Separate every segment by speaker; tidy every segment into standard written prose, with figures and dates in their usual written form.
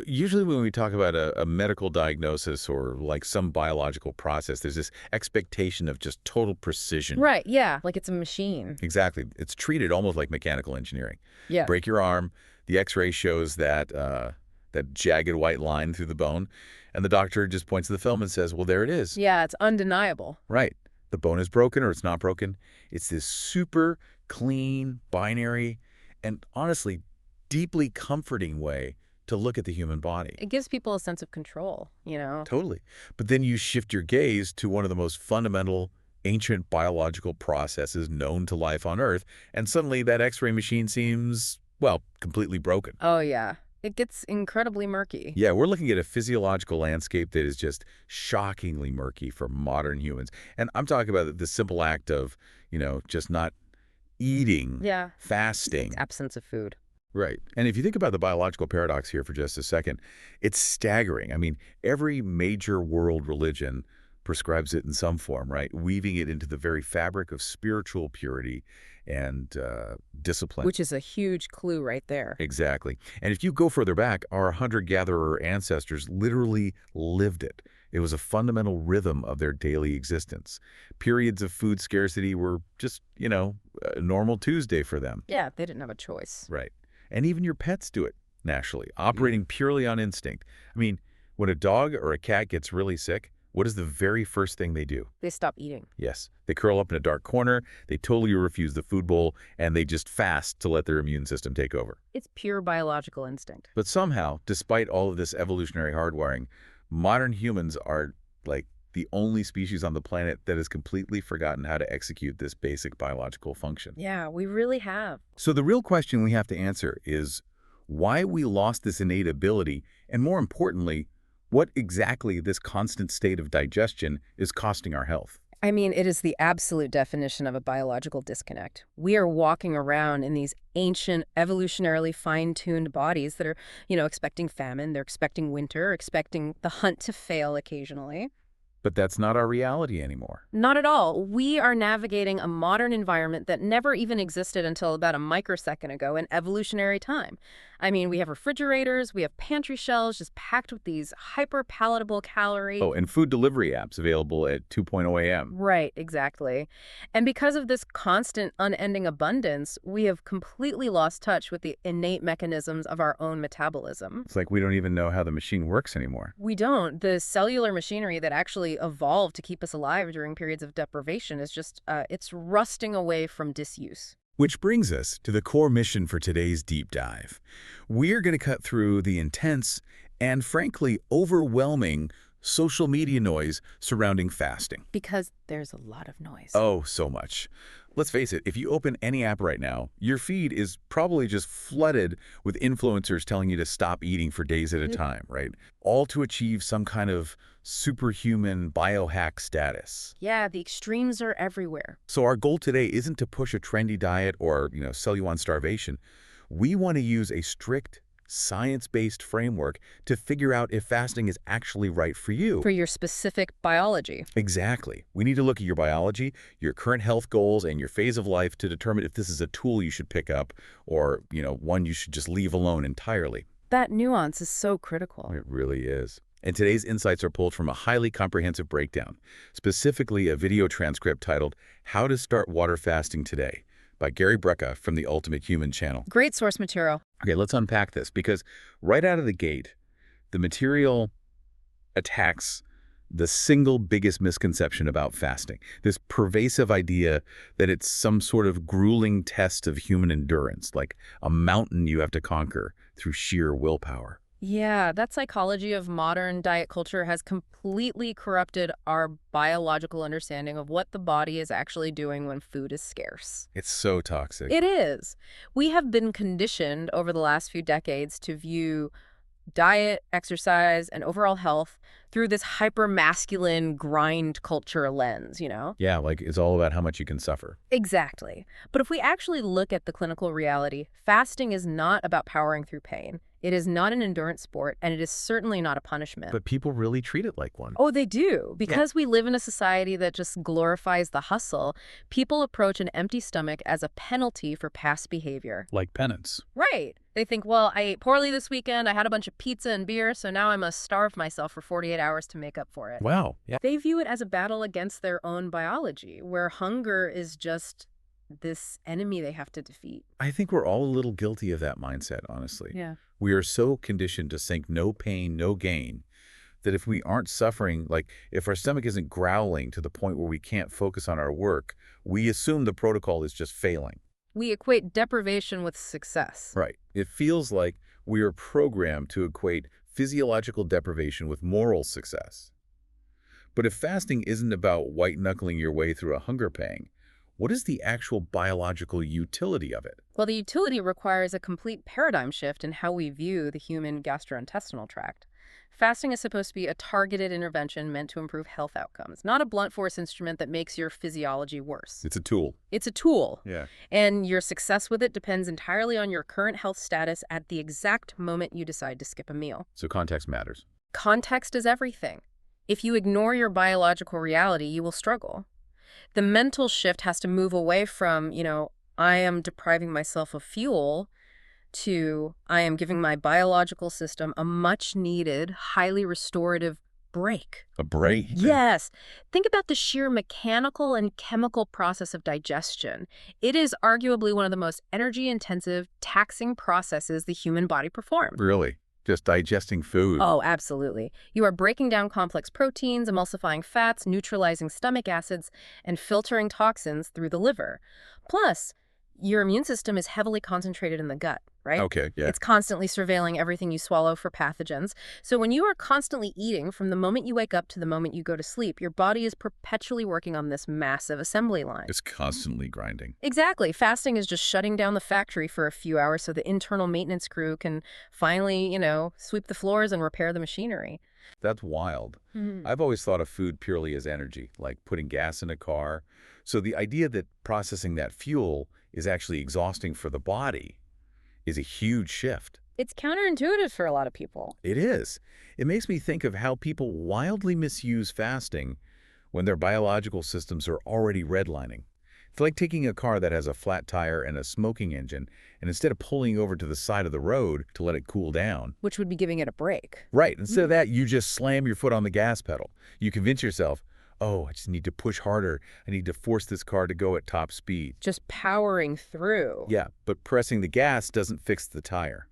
Speaker 1: Usually when we talk about a medical diagnosis or like some biological process, there's this expectation of just total precision.
Speaker 2: Right, yeah, like it's a machine.
Speaker 1: Exactly. It's treated almost like mechanical engineering.
Speaker 2: Yeah.
Speaker 1: Break your arm, the x-ray shows that jagged white line through the bone, and the doctor just points to the film and says, well, there it is.
Speaker 2: Yeah, it's undeniable.
Speaker 1: Right. The bone is broken or it's not broken. It's this super clean, binary, and honestly, deeply comforting way to look at the human body.
Speaker 2: It gives people a sense of control.
Speaker 1: Totally. But then you shift your gaze to one of the most fundamental ancient biological processes known to life on Earth, and suddenly that X-ray machine seems, well, completely broken.
Speaker 2: Oh, yeah. It gets incredibly murky.
Speaker 1: Yeah, we're looking at a physiological landscape that is just shockingly murky for modern humans. And I'm talking about the simple act of, just not eating,
Speaker 2: Yeah.
Speaker 1: fasting.
Speaker 2: Absence of food.
Speaker 1: Right. And if you think about the biological paradox here for just a second, it's staggering. I mean, every major world religion prescribes it in some form, right? Weaving it into the very fabric of spiritual purity and discipline.
Speaker 2: Which is a huge clue right there.
Speaker 1: Exactly. And if you go further back, our hunter-gatherer ancestors literally lived it. It was a fundamental rhythm of their daily existence. Periods of food scarcity were just, a normal Tuesday for them.
Speaker 2: Yeah, they didn't have a choice.
Speaker 1: Right. And even your pets do it naturally, operating purely on instinct. I mean, when a dog or a cat gets really sick, what is the very first thing they do?
Speaker 2: They stop eating.
Speaker 1: Yes. They curl up in a dark corner, they totally refuse the food bowl, and they just fast to let their immune system take over.
Speaker 2: It's pure biological instinct.
Speaker 1: But somehow, despite all of this evolutionary hardwiring, modern humans are like the only species on the planet that has completely forgotten how to execute this basic biological function.
Speaker 2: Yeah, we really have.
Speaker 1: So the real question we have to answer is why we lost this innate ability, and more importantly, what exactly this constant state of digestion is costing our health.
Speaker 2: I mean, it is the absolute definition of a biological disconnect. We are walking around in these ancient, evolutionarily fine-tuned bodies that are, expecting famine, they're expecting winter, expecting the hunt to fail occasionally.
Speaker 1: But that's not our reality anymore.
Speaker 2: Not at all. We are navigating a modern environment that never even existed until about a microsecond ago in evolutionary time. I mean, we have refrigerators, we have pantry shelves just packed with these hyper-palatable calories.
Speaker 1: Oh, and food delivery apps available at 2:00 a.m.
Speaker 2: Right, exactly. And because of this constant, unending abundance, we have completely lost touch with the innate mechanisms of our own metabolism.
Speaker 1: It's like we don't even know how the machine works anymore.
Speaker 2: We don't. The cellular machinery that actually evolved to keep us alive during periods of deprivation is just, it's rusting away from disuse.
Speaker 1: Which brings us to the core mission for today's deep dive. We're going to cut through the intense and, frankly, overwhelming social media noise surrounding fasting.
Speaker 2: Because there's a lot of noise.
Speaker 1: Oh, so much. Let's face it, if you open any app right now, your feed is probably just flooded with influencers telling you to stop eating for days at a time, right? All to achieve some kind of superhuman biohack status.
Speaker 2: Yeah, the extremes are everywhere.
Speaker 1: So our goal today isn't to push a trendy diet or, sell you on starvation. We want to use a strict, science-based framework to figure out if fasting is actually right for you.
Speaker 2: For your specific biology.
Speaker 1: Exactly. We need to look at your biology, your current health goals, and your phase of life to determine if this is a tool you should pick up or, one you should just leave alone entirely.
Speaker 2: That nuance is so critical.
Speaker 1: It really is. And today's insights are pulled from a highly comprehensive breakdown, specifically a video transcript titled How to Start Water Fasting Today by Gary Brecka from the Ultimate Human channel.
Speaker 2: Great source material.
Speaker 1: Okay, let's unpack this because right out of the gate, the material attacks the single biggest misconception about fasting, this pervasive idea that it's some sort of grueling test of human endurance, like a mountain you have to conquer through sheer willpower.
Speaker 2: Yeah, that psychology of modern diet culture has completely corrupted our biological understanding of what the body is actually doing when food is scarce.
Speaker 1: It's so toxic.
Speaker 2: It is. We have been conditioned over the last few decades to view diet, exercise, and overall health through this hyper-masculine grind culture lens.
Speaker 1: Yeah, like it's all about how much you can suffer.
Speaker 2: Exactly. But if we actually look at the clinical reality, fasting is not about powering through pain. It is not an endurance sport, and it is certainly not a punishment.
Speaker 1: But people really treat it like one.
Speaker 2: Oh, they do.
Speaker 1: Yeah.
Speaker 2: Because we live in a society that just glorifies the hustle, people approach an empty stomach as a penalty for past behavior.
Speaker 1: Like penance.
Speaker 2: Right. They think, well, I ate poorly this weekend, I had a bunch of pizza and beer, so now I must starve myself for 48 hours to make up for it.
Speaker 1: Wow. Yeah.
Speaker 2: They view it as a battle against their own biology, where hunger is just this enemy they have to defeat.
Speaker 1: I think we're all a little guilty of that mindset, honestly.
Speaker 2: Yeah.
Speaker 1: We are so conditioned to think no pain, no gain, that if we aren't suffering, like if our stomach isn't growling to the point where we can't focus on our work, we assume the protocol is just failing.
Speaker 2: We equate deprivation with success.
Speaker 1: Right. It feels like we are programmed to equate physiological deprivation with moral success. But if fasting isn't about white-knuckling your way through a hunger pang, what is the actual biological utility of it?
Speaker 2: Well, the utility requires a complete paradigm shift in how we view the human gastrointestinal tract. Fasting is supposed to be a targeted intervention meant to improve health outcomes, not a blunt force instrument that makes your physiology worse.
Speaker 1: It's a tool.
Speaker 2: It's a tool.
Speaker 1: Yeah.
Speaker 2: And your success with it depends entirely on your current health status at the exact moment you decide to skip a meal.
Speaker 1: So context matters.
Speaker 2: Context is everything. If you ignore your biological reality, you will struggle. The mental shift has to move away from, I am depriving myself of fuel, to I am giving my biological system a much-needed, highly restorative break.
Speaker 1: A break?
Speaker 2: Yes. Think about the sheer mechanical and chemical process of digestion. It is arguably one of the most energy-intensive, taxing processes the human body performs.
Speaker 1: Really? Just digesting food?
Speaker 2: Oh, absolutely. You are breaking down complex proteins, emulsifying fats, neutralizing stomach acids, and filtering toxins through the liver. Plus, your immune system is heavily concentrated in the gut, right?
Speaker 1: Okay, yeah.
Speaker 2: It's constantly surveilling everything you swallow for pathogens. So when you are constantly eating from the moment you wake up to the moment you go to sleep, your body is perpetually working on this massive assembly line.
Speaker 1: It's constantly grinding.
Speaker 2: Exactly. Fasting is just shutting down the factory for a few hours so the internal maintenance crew can finally, sweep the floors and repair the machinery.
Speaker 1: That's wild.
Speaker 2: Mhm.
Speaker 1: I've always thought of food purely as energy, like putting gas in a car. So the idea that processing that fuel is actually exhausting for the body is a huge shift.
Speaker 2: It's counterintuitive for a lot of people.
Speaker 1: It is. It makes me think of how people wildly misuse fasting when their biological systems are already redlining. It's like taking a car that has a flat tire and a smoking engine, and instead of pulling over to the side of the road to let it cool down.
Speaker 2: Which would be giving it a break.
Speaker 1: Right. Instead of that, you just slam your foot on the gas pedal. You convince yourself, oh, I just need to push harder. I need to force this car to go at top speed.
Speaker 2: Just powering through.
Speaker 1: Yeah, but pressing the gas doesn't fix the tire.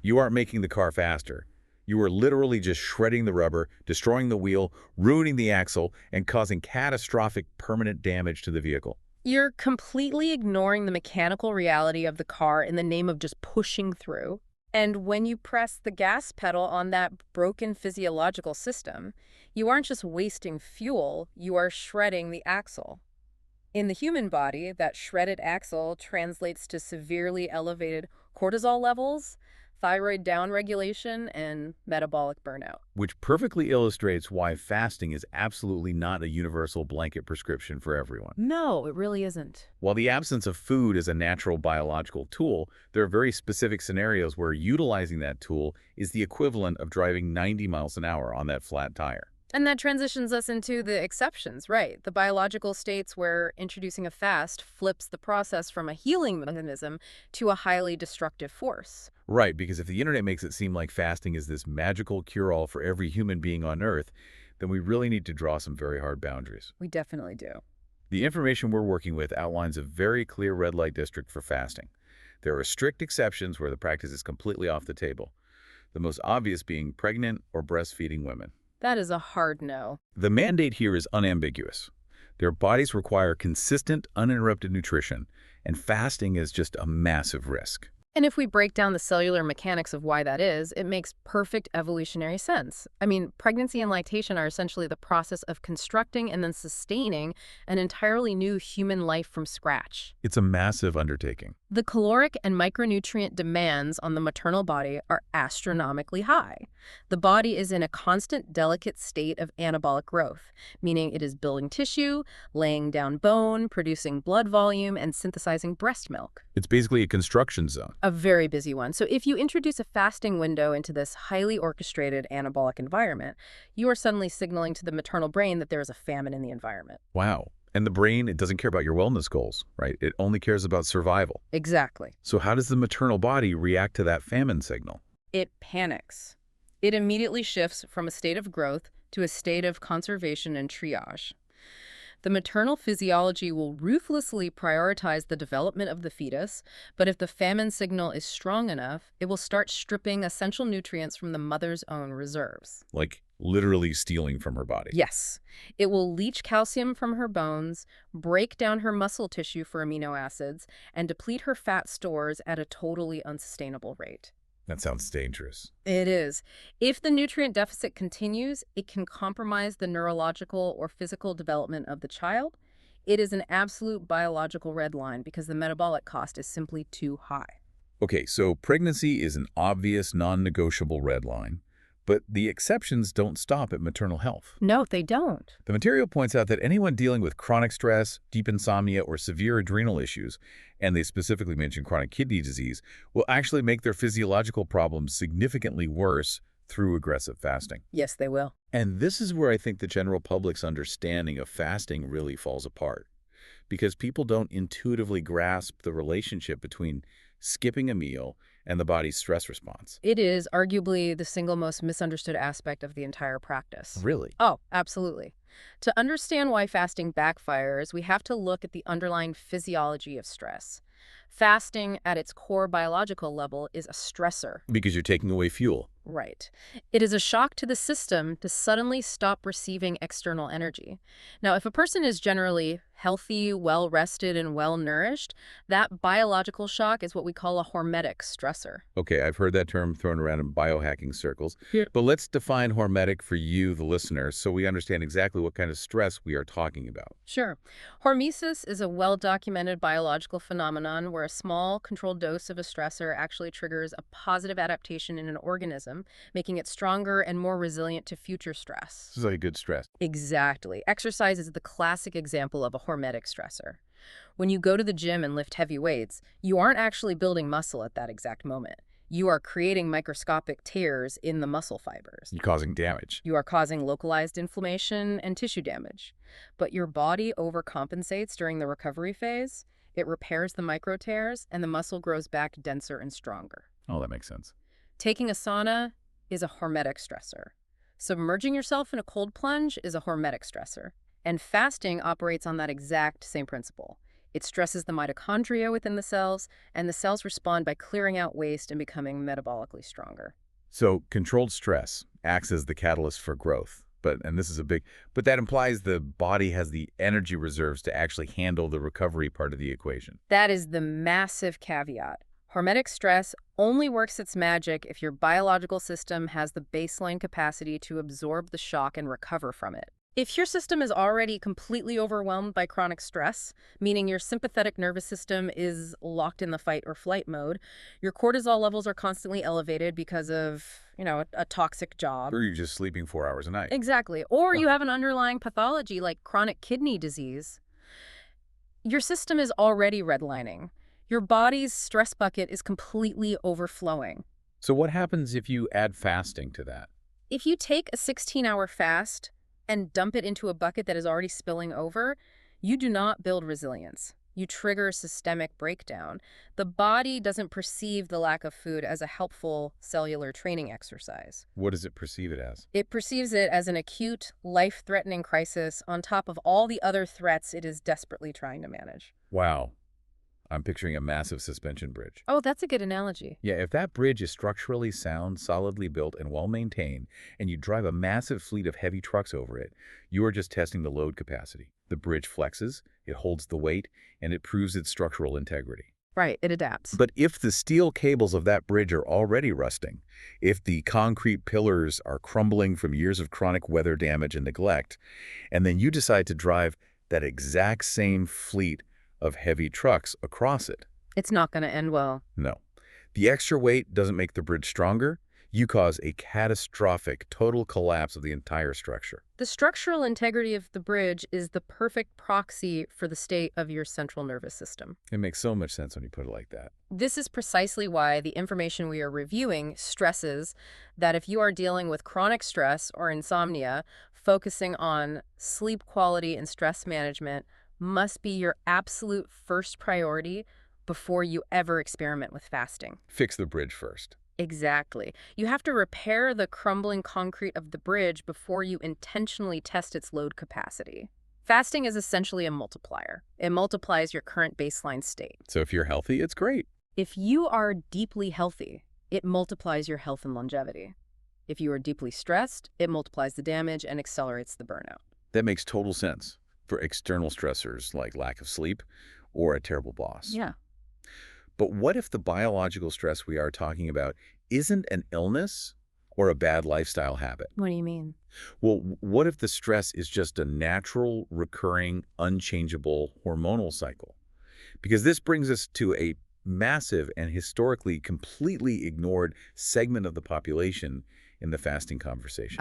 Speaker 1: You aren't making the car faster. You are literally just shredding the rubber, destroying the wheel, ruining the axle, and causing catastrophic permanent damage to the vehicle.
Speaker 2: You're completely ignoring the mechanical reality of the car in the name of just pushing through. And when you press the gas pedal on that broken physiological system, you aren't just wasting fuel, you are shredding the axle. In the human body, that shredded axle translates to severely elevated cortisol levels, thyroid downregulation, and metabolic burnout.
Speaker 1: Which perfectly illustrates why fasting is absolutely not a universal blanket prescription for everyone.
Speaker 2: No, it really isn't.
Speaker 1: While the absence of food is a natural biological tool, there are very specific scenarios where utilizing that tool is the equivalent of driving 90 miles an hour on that flat tire.
Speaker 2: And that transitions us into the exceptions, right? The biological states where introducing a fast flips the process from a healing mechanism to a highly destructive force.
Speaker 1: Right, because if the internet makes it seem like fasting is this magical cure-all for every human being on Earth, then we really need to draw some very hard boundaries.
Speaker 2: We definitely do.
Speaker 1: The information we're working with outlines a very clear red light district for fasting. There are strict exceptions where the practice is completely off the table, the most obvious being pregnant or breastfeeding women.
Speaker 2: That is a hard no.
Speaker 1: The mandate here is unambiguous. Their bodies require consistent, uninterrupted nutrition, and fasting is just a massive risk.
Speaker 2: And if we break down the cellular mechanics of why that is, it makes perfect evolutionary sense. I mean, pregnancy and lactation are essentially the process of constructing and then sustaining an entirely new human life from scratch.
Speaker 1: It's a massive undertaking.
Speaker 2: The caloric and micronutrient demands on the maternal body are astronomically high. The body is in a constant delicate state of anabolic growth, meaning it is building tissue, laying down bone, producing blood volume, and synthesizing breast milk.
Speaker 1: It's basically a construction zone.
Speaker 2: A very busy one. So if you introduce a fasting window into this highly orchestrated anabolic environment, you are suddenly signaling to the maternal brain that there is a famine in the environment.
Speaker 1: Wow. And the brain, it doesn't care about your wellness goals, right? It only cares about survival.
Speaker 2: Exactly.
Speaker 1: So how does the maternal body react to that famine signal?
Speaker 2: It panics. It immediately shifts from a state of growth to a state of conservation and triage. The maternal physiology will ruthlessly prioritize the development of the fetus, but if the famine signal is strong enough, it will start stripping essential nutrients from the mother's own reserves.
Speaker 1: Like literally stealing from her body.
Speaker 2: Yes, it will leach calcium from her bones, break down her muscle tissue for amino acids, and deplete her fat stores at a totally unsustainable rate.
Speaker 1: That sounds dangerous.
Speaker 2: It is. If the nutrient deficit continues, it can compromise the neurological or physical development of the child. It is an absolute biological red line because the metabolic cost is simply too high.
Speaker 1: Okay, so pregnancy is an obvious, non-negotiable red line, but the exceptions don't stop at maternal health.
Speaker 2: No, they don't.
Speaker 1: The material points out that anyone dealing with chronic stress, deep insomnia, or severe adrenal issues, and they specifically mention chronic kidney disease, will actually make their physiological problems significantly worse through aggressive fasting.
Speaker 2: Yes, they will.
Speaker 1: And this is where I think the general public's understanding of fasting really falls apart, because people don't intuitively grasp the relationship between skipping a meal and the body's stress response.
Speaker 2: It is arguably the single most misunderstood aspect of the entire practice.
Speaker 1: Really?
Speaker 2: Oh, absolutely. To understand why fasting backfires, we have to look at the underlying physiology of stress. Fasting, at its core biological level, is a stressor.
Speaker 1: Because you're taking away fuel.
Speaker 2: Right. It is a shock to the system to suddenly stop receiving external energy. Now, if a person is generally healthy, well-rested, and well-nourished, that biological shock is what we call a hormetic stressor.
Speaker 1: Okay, I've heard that term thrown around in biohacking circles.
Speaker 2: Yeah.
Speaker 1: But let's define hormetic for you, the listener, so we understand exactly what kind of stress we are talking about.
Speaker 2: Sure. Hormesis is a well-documented biological phenomenon where a small, controlled dose of a stressor actually triggers a positive adaptation in an organism, making it stronger and more resilient to future stress.
Speaker 1: This is like a good stress.
Speaker 2: Exactly. Exercise is the classic example of a hormetic stressor. When you go to the gym and lift heavy weights, you aren't actually building muscle at that exact moment. You are creating microscopic tears in the muscle fibers.
Speaker 1: You're causing damage.
Speaker 2: You are causing localized inflammation and tissue damage. But your body overcompensates during the recovery phase. It repairs the micro tears, and the muscle grows back denser and stronger.
Speaker 1: Oh, that makes sense.
Speaker 2: Taking a sauna is a hormetic stressor. Submerging yourself in a cold plunge is a hormetic stressor. And fasting operates on that exact same principle. It stresses the mitochondria within the cells, and the cells respond by clearing out waste and becoming metabolically stronger.
Speaker 1: So controlled stress acts as the catalyst for growth. But that implies the body has the energy reserves to actually handle the recovery part of the equation.
Speaker 2: That is the massive caveat. Hormetic stress only works its magic if your biological system has the baseline capacity to absorb the shock and recover from it. If your system is already completely overwhelmed by chronic stress, meaning your sympathetic nervous system is locked in the fight or flight mode, your cortisol levels are constantly elevated because of, a toxic job.
Speaker 1: Or you're just sleeping 4 hours a night.
Speaker 2: Exactly. Or you have an underlying pathology like chronic kidney disease. Your system is already redlining. Your body's stress bucket is completely overflowing.
Speaker 1: So what happens if you add fasting to that?
Speaker 2: If you take a 16-hour fast and dump it into a bucket that is already spilling over, you do not build resilience. You trigger systemic breakdown. The body doesn't perceive the lack of food as a helpful cellular training exercise.
Speaker 1: What does it perceive it as?
Speaker 2: It perceives it as an acute, life-threatening crisis on top of all the other threats it is desperately trying to manage.
Speaker 1: Wow. I'm picturing a massive suspension bridge.
Speaker 2: Oh, that's a good analogy.
Speaker 1: Yeah, if that bridge is structurally sound, solidly built, and well-maintained, and you drive a massive fleet of heavy trucks over it, you are just testing the load capacity. The bridge flexes, it holds the weight, and it proves its structural integrity.
Speaker 2: Right, it adapts.
Speaker 1: But if the steel cables of that bridge are already rusting, if the concrete pillars are crumbling from years of chronic weather damage and neglect, and then you decide to drive that exact same fleet of heavy trucks across it,
Speaker 2: It's not going to end well.
Speaker 1: No. The extra weight doesn't make the bridge stronger. You cause a catastrophic total collapse of the entire structure.
Speaker 2: The structural integrity of the bridge is the perfect proxy for the state of your central nervous system.
Speaker 1: It makes so much sense when you put it like that.
Speaker 2: This is precisely why the information we are reviewing stresses that if you are dealing with chronic stress or insomnia, focusing on sleep quality and stress management must be your absolute first priority before you ever experiment with fasting.
Speaker 1: Fix the bridge first.
Speaker 2: Exactly. You have to repair the crumbling concrete of the bridge before you intentionally test its load capacity. Fasting is essentially a multiplier. It multiplies your current baseline state.
Speaker 1: So if you're healthy, it's great.
Speaker 2: If you are deeply healthy, it multiplies your health and longevity. If you are deeply stressed, it multiplies the damage and accelerates the burnout.
Speaker 1: That makes total sense for external stressors like lack of sleep or a terrible boss.
Speaker 2: Yeah.
Speaker 1: But what if the biological stress we are talking about isn't an illness or a bad lifestyle habit?
Speaker 2: What do you mean?
Speaker 1: Well, what if the stress is just a natural, recurring, unchangeable hormonal cycle? Because this brings us to a massive and historically completely ignored segment of the population in the fasting conversation.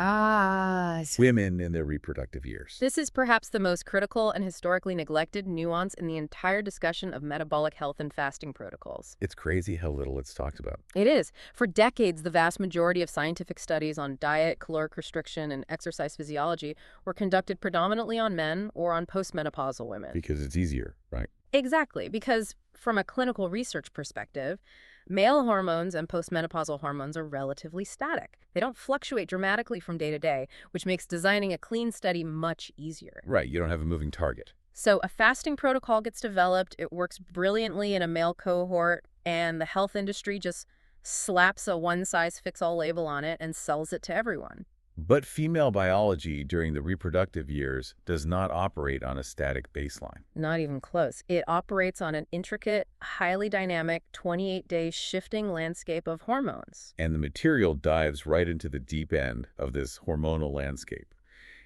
Speaker 1: Women in their reproductive years.
Speaker 2: This is perhaps the most critical and historically neglected nuance in the entire discussion of metabolic health and fasting protocols.
Speaker 1: It's crazy how little it's talked about.
Speaker 2: It is. For decades, the vast majority of scientific studies on diet, caloric restriction, and exercise physiology were conducted predominantly on men or on postmenopausal women.
Speaker 1: Because it's easier, right?
Speaker 2: Exactly, because from a clinical research perspective, male hormones and postmenopausal hormones are relatively static. They don't fluctuate dramatically from day to day, which makes designing a clean study much easier.
Speaker 1: Right, you don't have a moving target.
Speaker 2: So a fasting protocol gets developed, it works brilliantly in a male cohort, and the health industry just slaps a one-size-fits-all label on it and sells it to everyone.
Speaker 1: But female biology during the reproductive years does not operate on a static baseline.
Speaker 2: Not even close. It operates on an intricate, highly dynamic, 28-day shifting landscape of hormones.
Speaker 1: And the material dives right into the deep end of this hormonal landscape.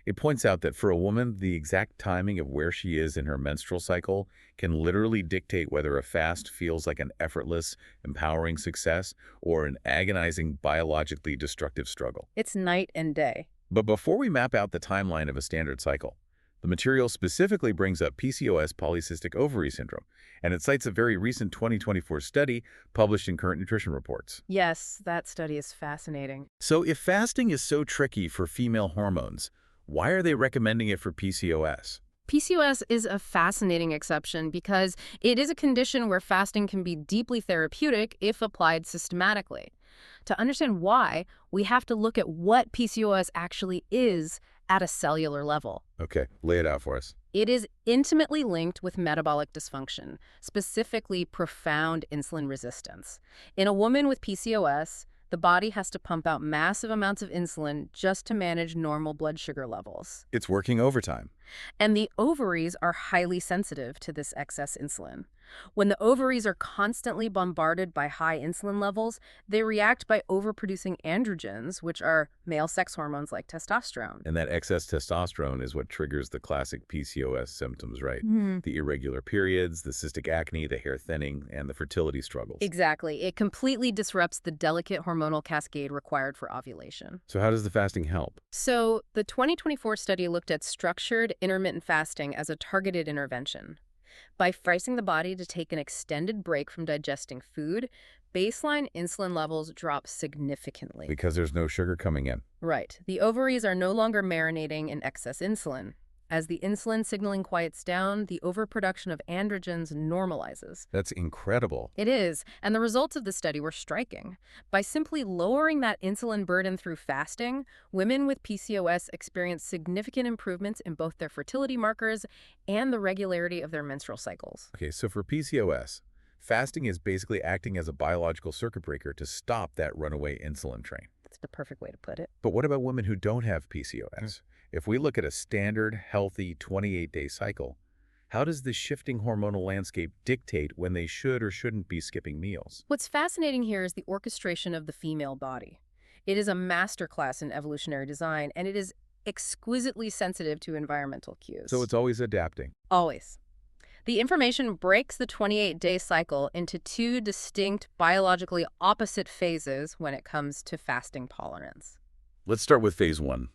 Speaker 1: It points out that for a woman, the exact timing of where she is in her menstrual cycle can literally dictate whether a fast feels like an effortless, empowering success or an agonizing, biologically destructive struggle.
Speaker 2: It's night and day.
Speaker 1: But before we map out the timeline of a standard cycle, the material specifically brings up PCOS, polycystic ovary syndrome, and it cites a very recent 2024 study published in Current Nutrition Reports.
Speaker 2: Yes, that study is fascinating.
Speaker 1: So if fasting is so tricky for female hormones, why are they recommending it for PCOS?
Speaker 2: PCOS is a fascinating exception because it is a condition where fasting can be deeply therapeutic if applied systematically. To understand why, we have to look at what PCOS actually is at a cellular level.
Speaker 1: Okay, lay it out for us.
Speaker 2: It is intimately linked with metabolic dysfunction, specifically profound insulin resistance. In a woman with PCOS, the body has to pump out massive amounts of insulin just to manage normal blood sugar levels.
Speaker 1: It's working overtime.
Speaker 2: And the ovaries are highly sensitive to this excess insulin. When the ovaries are constantly bombarded by high insulin levels, they react by overproducing androgens, which are male sex hormones like testosterone.
Speaker 1: And that excess testosterone is what triggers the classic PCOS symptoms, right? The irregular periods, the cystic acne, the hair thinning, and the fertility struggles.
Speaker 2: Exactly. It completely disrupts the delicate hormonal cascade required for ovulation.
Speaker 1: So how does the fasting help?
Speaker 2: So the 2024 study looked at structured intermittent fasting as a targeted intervention. By forcing the body to take an extended break from digesting food, baseline insulin levels drop significantly.
Speaker 1: Because there's no sugar coming in.
Speaker 2: Right. The ovaries are no longer marinating in excess insulin. As the insulin signaling quiets down, the overproduction of androgens normalizes.
Speaker 1: That's incredible.
Speaker 2: It is, and the results of the study were striking. By simply lowering that insulin burden through fasting, women with PCOS experienced significant improvements in both their fertility markers and the regularity of their menstrual cycles.
Speaker 1: Okay, so for PCOS, fasting is basically acting as a biological circuit breaker to stop that runaway insulin train.
Speaker 2: That's the perfect way to put it.
Speaker 1: But what about women who don't have PCOS? If we look at a standard, healthy 28-day cycle, how does the shifting hormonal landscape dictate when they should or shouldn't be skipping meals?
Speaker 2: What's fascinating here is the orchestration of the female body. It is a masterclass in evolutionary design, and it is exquisitely sensitive to environmental cues.
Speaker 1: So it's always adapting.
Speaker 2: Always. The information breaks the 28-day cycle into two distinct biologically opposite phases when it comes to fasting tolerance.
Speaker 1: Let's start with phase 1.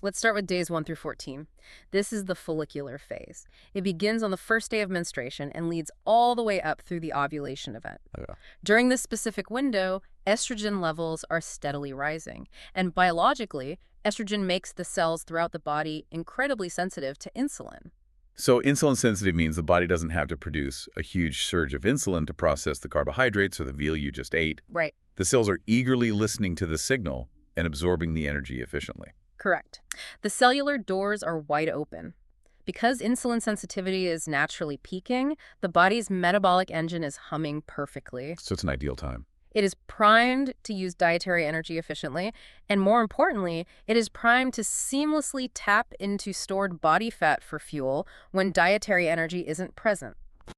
Speaker 2: Let's start with days 1 through 14. This is the follicular phase. It begins on the first day of menstruation and leads all the way up through the ovulation event.
Speaker 1: Okay.
Speaker 2: During this specific window, estrogen levels are steadily rising. And biologically, estrogen makes the cells throughout the body incredibly sensitive to insulin.
Speaker 1: So insulin sensitive means the body doesn't have to produce a huge surge of insulin to process the carbohydrates or the veal you just ate.
Speaker 2: Right.
Speaker 1: The cells are eagerly listening to the signal and absorbing the energy efficiently.
Speaker 2: Correct. The cellular doors are wide open. Because insulin sensitivity is naturally peaking, the body's metabolic engine is humming perfectly.
Speaker 1: So it's an ideal time.
Speaker 2: It is primed to use dietary energy efficiently, and more importantly, it is primed to seamlessly tap into stored body fat for fuel when dietary energy isn't present.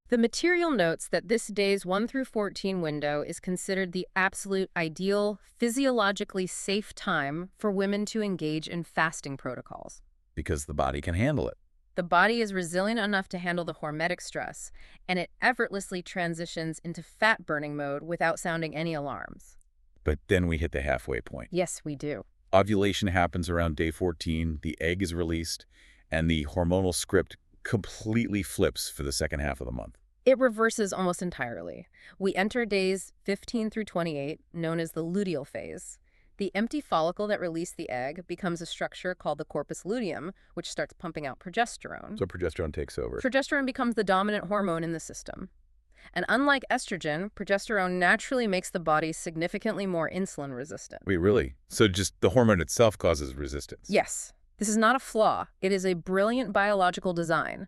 Speaker 2: The material notes that this days 1 through 14 window is considered the absolute ideal, physiologically safe time for women to engage in fasting protocols.
Speaker 1: Because the body can handle it.
Speaker 2: The body is resilient enough to handle the hormetic stress, and it effortlessly transitions into fat-burning mode without sounding any alarms.
Speaker 1: But then we hit the halfway point.
Speaker 2: Yes, we do.
Speaker 1: Ovulation happens around day 14, the egg is released, and the hormonal script completely flips for the second half of the month.
Speaker 2: It reverses almost entirely. We enter days 15 through 28, known as the luteal phase. The empty follicle that released the egg becomes a structure called the corpus luteum, which starts pumping out progesterone.
Speaker 1: So progesterone takes over.
Speaker 2: Progesterone becomes the dominant hormone in the system. And unlike estrogen, progesterone naturally makes the body significantly more insulin resistant.
Speaker 1: Wait, really? So just the hormone itself causes resistance?
Speaker 2: Yes. This is not a flaw. It is a brilliant biological design.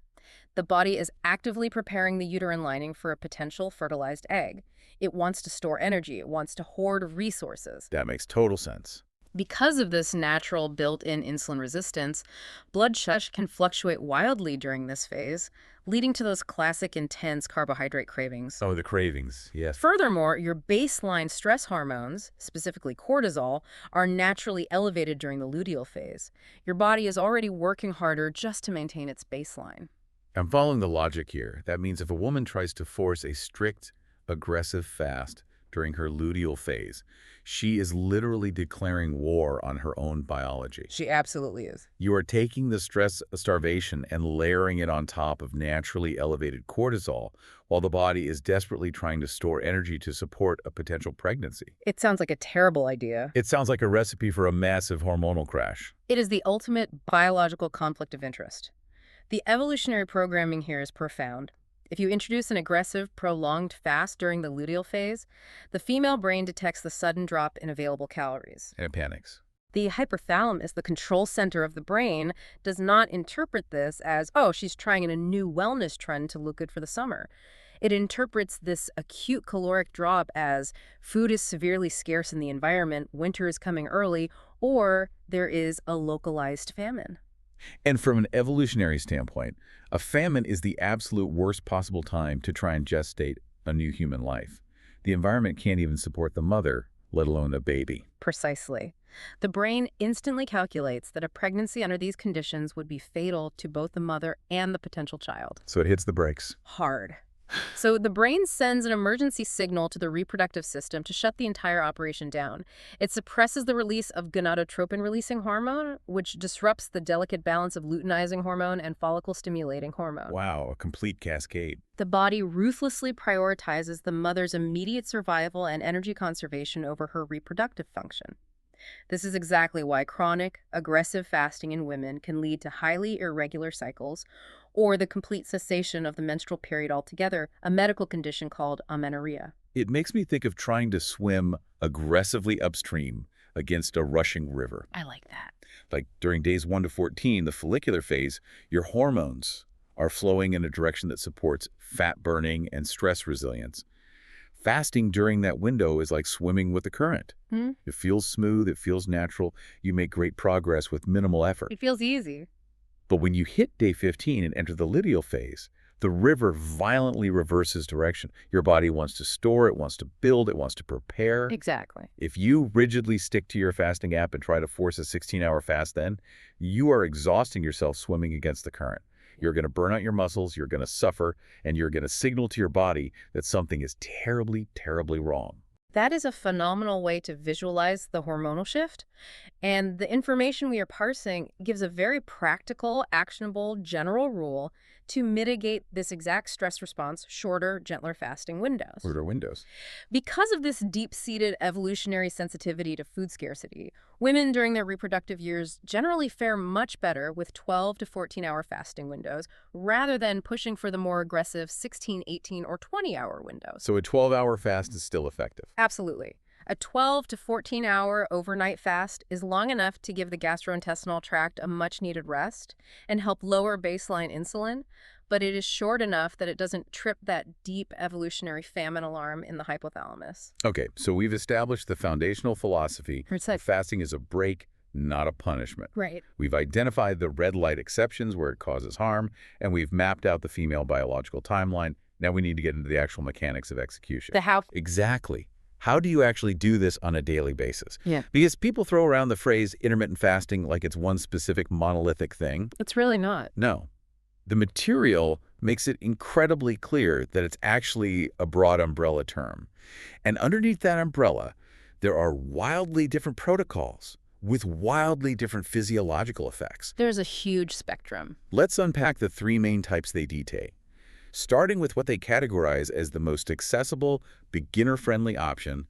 Speaker 2: The body is actively preparing the uterine lining for a potential fertilized egg. It wants to store energy. It wants to hoard resources.
Speaker 1: That makes total sense.
Speaker 2: Because of this natural built-in insulin resistance, blood sugar can fluctuate wildly during this phase, leading to those classic intense carbohydrate cravings.
Speaker 1: Oh, the cravings, yes.
Speaker 2: Furthermore, your baseline stress hormones, specifically cortisol, are naturally elevated during the luteal phase. Your body is already working harder just to maintain its baseline.
Speaker 1: I'm following the logic here. That means if a woman tries to force a strict, aggressive fast during her luteal phase, she is literally declaring war on her own biology.
Speaker 2: She absolutely is.
Speaker 1: You are taking the stress of starvation and layering it on top of naturally elevated cortisol while the body is desperately trying to store energy to support a potential pregnancy.
Speaker 2: It sounds like a terrible idea.
Speaker 1: It sounds like a recipe for a massive hormonal crash.
Speaker 2: It is the ultimate biological conflict of interest. The evolutionary programming here is profound. If you introduce an aggressive, prolonged fast during the luteal phase, the female brain detects the sudden drop in available calories.
Speaker 1: And it panics.
Speaker 2: The hypothalamus, the control center of the brain, does not interpret this as, oh, she's trying a new wellness trend to look good for the summer. It interprets this acute caloric drop as food is severely scarce in the environment, winter is coming early, or there is a localized famine.
Speaker 1: And from an evolutionary standpoint, a famine is the absolute worst possible time to try and gestate a new human life. The environment can't even support the mother, let alone the baby.
Speaker 2: Precisely. The brain instantly calculates that a pregnancy under these conditions would be fatal to both the mother and the potential child.
Speaker 1: So it hits the brakes.
Speaker 2: Hard. So the brain sends an emergency signal to the reproductive system to shut the entire operation down. It suppresses the release of gonadotropin-releasing hormone, which disrupts the delicate balance of luteinizing hormone and follicle-stimulating hormone.
Speaker 1: Wow, a complete cascade.
Speaker 2: The body ruthlessly prioritizes the mother's immediate survival and energy conservation over her reproductive function. This is exactly why chronic, aggressive fasting in women can lead to highly irregular cycles or the complete cessation of the menstrual period altogether, a medical condition called amenorrhea.
Speaker 1: It makes me think of trying to swim aggressively upstream against a rushing river.
Speaker 2: I like that.
Speaker 1: Like during days 1 to 14, the follicular phase, your hormones are flowing in a direction that supports fat burning and stress resilience. Fasting during that window is like swimming with the current. It feels smooth, it feels natural. You make great progress with minimal effort.
Speaker 2: It feels easy.
Speaker 1: But when you hit day 15 and enter the luteal phase, the river violently reverses direction. Your body wants to store, it wants to build, it wants to prepare.
Speaker 2: Exactly.
Speaker 1: If you rigidly stick to your fasting app and try to force a 16-hour fast then, you are exhausting yourself swimming against the current. You're going to burn out your muscles, you're going to suffer, and you're going to signal to your body that something is terribly, terribly wrong.
Speaker 2: That is a phenomenal way to visualize the hormonal shift. And the information we are parsing gives a very practical, actionable, general rule to mitigate this exact stress response, shorter, gentler fasting windows.
Speaker 1: What are windows?
Speaker 2: Because of this deep-seated evolutionary sensitivity to food scarcity, women during their reproductive years generally fare much better with 12 to 14-hour fasting windows rather than pushing for the more aggressive 16, 18, or 20-hour windows.
Speaker 1: So a 12-hour fast is still effective?
Speaker 2: Absolutely. A 12 to 14-hour overnight fast is long enough to give the gastrointestinal tract a much-needed rest and help lower baseline insulin, but it is short enough that it doesn't trip that deep evolutionary famine alarm in the hypothalamus.
Speaker 1: Okay, so we've established the foundational philosophy
Speaker 2: Right.
Speaker 1: fasting is a break, not a punishment.
Speaker 2: Right.
Speaker 1: We've identified the red light exceptions where it causes harm, and we've mapped out the female biological timeline. Now we need to get into the actual mechanics of execution.
Speaker 2: The how.
Speaker 1: Exactly. How do you actually do this on a daily basis?
Speaker 2: Yeah.
Speaker 1: Because people throw around the phrase intermittent fasting like it's one specific monolithic thing.
Speaker 2: It's really not.
Speaker 1: No. The material makes it incredibly clear that it's actually a broad umbrella term. And underneath that umbrella, there are wildly different protocols with wildly different physiological effects.
Speaker 2: There's a huge spectrum.
Speaker 1: Let's unpack the three main types they detail, starting with what they categorize as the most accessible, beginner-friendly option,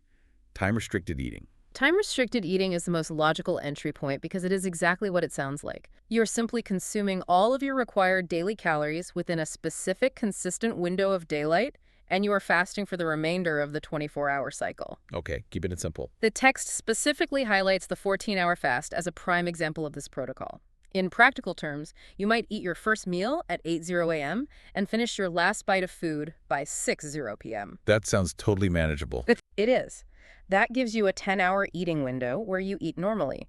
Speaker 1: time-restricted eating.
Speaker 2: Time-restricted eating is the most logical entry point because it is exactly what it sounds like. You're simply consuming all of your required daily calories within a specific, consistent window of daylight, and you are fasting for the remainder of the 24-hour cycle.
Speaker 1: Okay, keeping it simple.
Speaker 2: The text specifically highlights the 14-hour fast as a prime example of this protocol. In practical terms, you might eat your first meal at 8:00 a.m. and finish your last bite of food by 6:00 p.m.
Speaker 1: That sounds totally manageable.
Speaker 2: It is. That gives you a 10-hour eating window where you eat normally.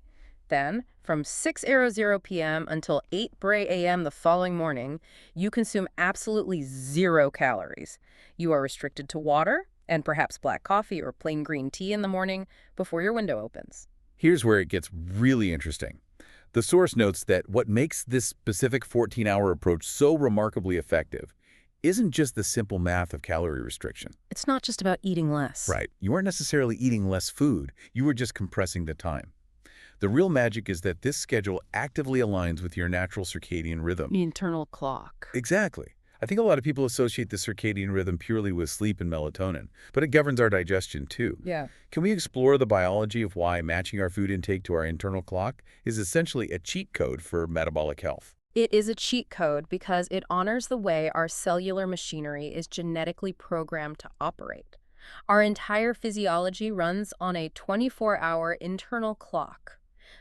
Speaker 2: Then, from 6:00 p.m. until 8:00 a.m. the following morning, you consume absolutely 0 calories. You are restricted to water and perhaps black coffee or plain green tea in the morning before your window opens.
Speaker 1: Here's where it gets really interesting. The source notes that what makes this specific 14-hour approach so remarkably effective isn't just the simple math of calorie restriction.
Speaker 2: It's not just about eating less.
Speaker 1: Right. You aren't necessarily eating less food. You were just compressing the time. The real magic is that this schedule actively aligns with your natural circadian rhythm.
Speaker 2: The internal clock.
Speaker 1: Exactly. I think a lot of people associate the circadian rhythm purely with sleep and melatonin, but it governs our digestion too.
Speaker 2: Yeah.
Speaker 1: Can we explore the biology of why matching our food intake to our internal clock is essentially a cheat code for metabolic health?
Speaker 2: It is a cheat code because it honors the way our cellular machinery is genetically programmed to operate. Our entire physiology runs on a 24-hour internal clock.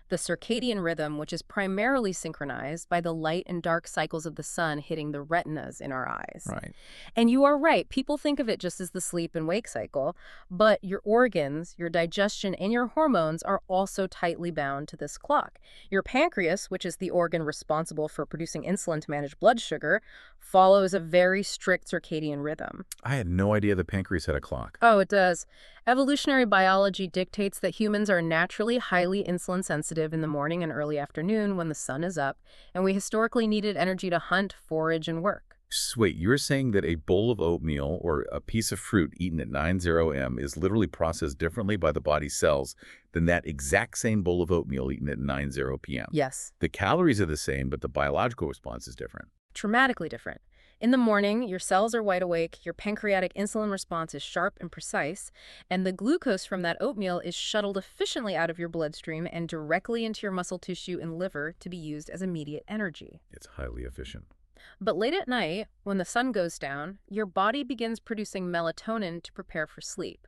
Speaker 2: The circadian rhythm, which is primarily synchronized by the light and dark cycles of the sun hitting the retinas in our eyes.
Speaker 1: Right.
Speaker 2: And you are right, people think of it just as the sleep and wake cycle, but your organs, your digestion, and your hormones are also tightly bound to this clock. Your pancreas, which is the organ responsible for producing insulin to manage blood sugar, follows a very strict circadian rhythm.
Speaker 1: I had no idea the pancreas had a clock.
Speaker 2: Oh, it does. Evolutionary biology dictates that humans are naturally highly insulin sensitive in the morning and early afternoon when the sun is up, and we historically needed energy to hunt, forage, and work.
Speaker 1: Wait, you're saying that a bowl of oatmeal or a piece of fruit eaten at 9:00 a.m. is literally processed differently by the body's cells than that exact same bowl of oatmeal eaten at 9:00 p.m.?
Speaker 2: Yes.
Speaker 1: The calories are the same, but the biological response is different.
Speaker 2: Dramatically different. In the morning, your cells are wide awake, your pancreatic insulin response is sharp and precise, and the glucose from that oatmeal is shuttled efficiently out of your bloodstream and directly into your muscle tissue and liver to be used as immediate energy.
Speaker 1: It's highly efficient.
Speaker 2: But late at night, when the sun goes down, your body begins producing melatonin to prepare for sleep.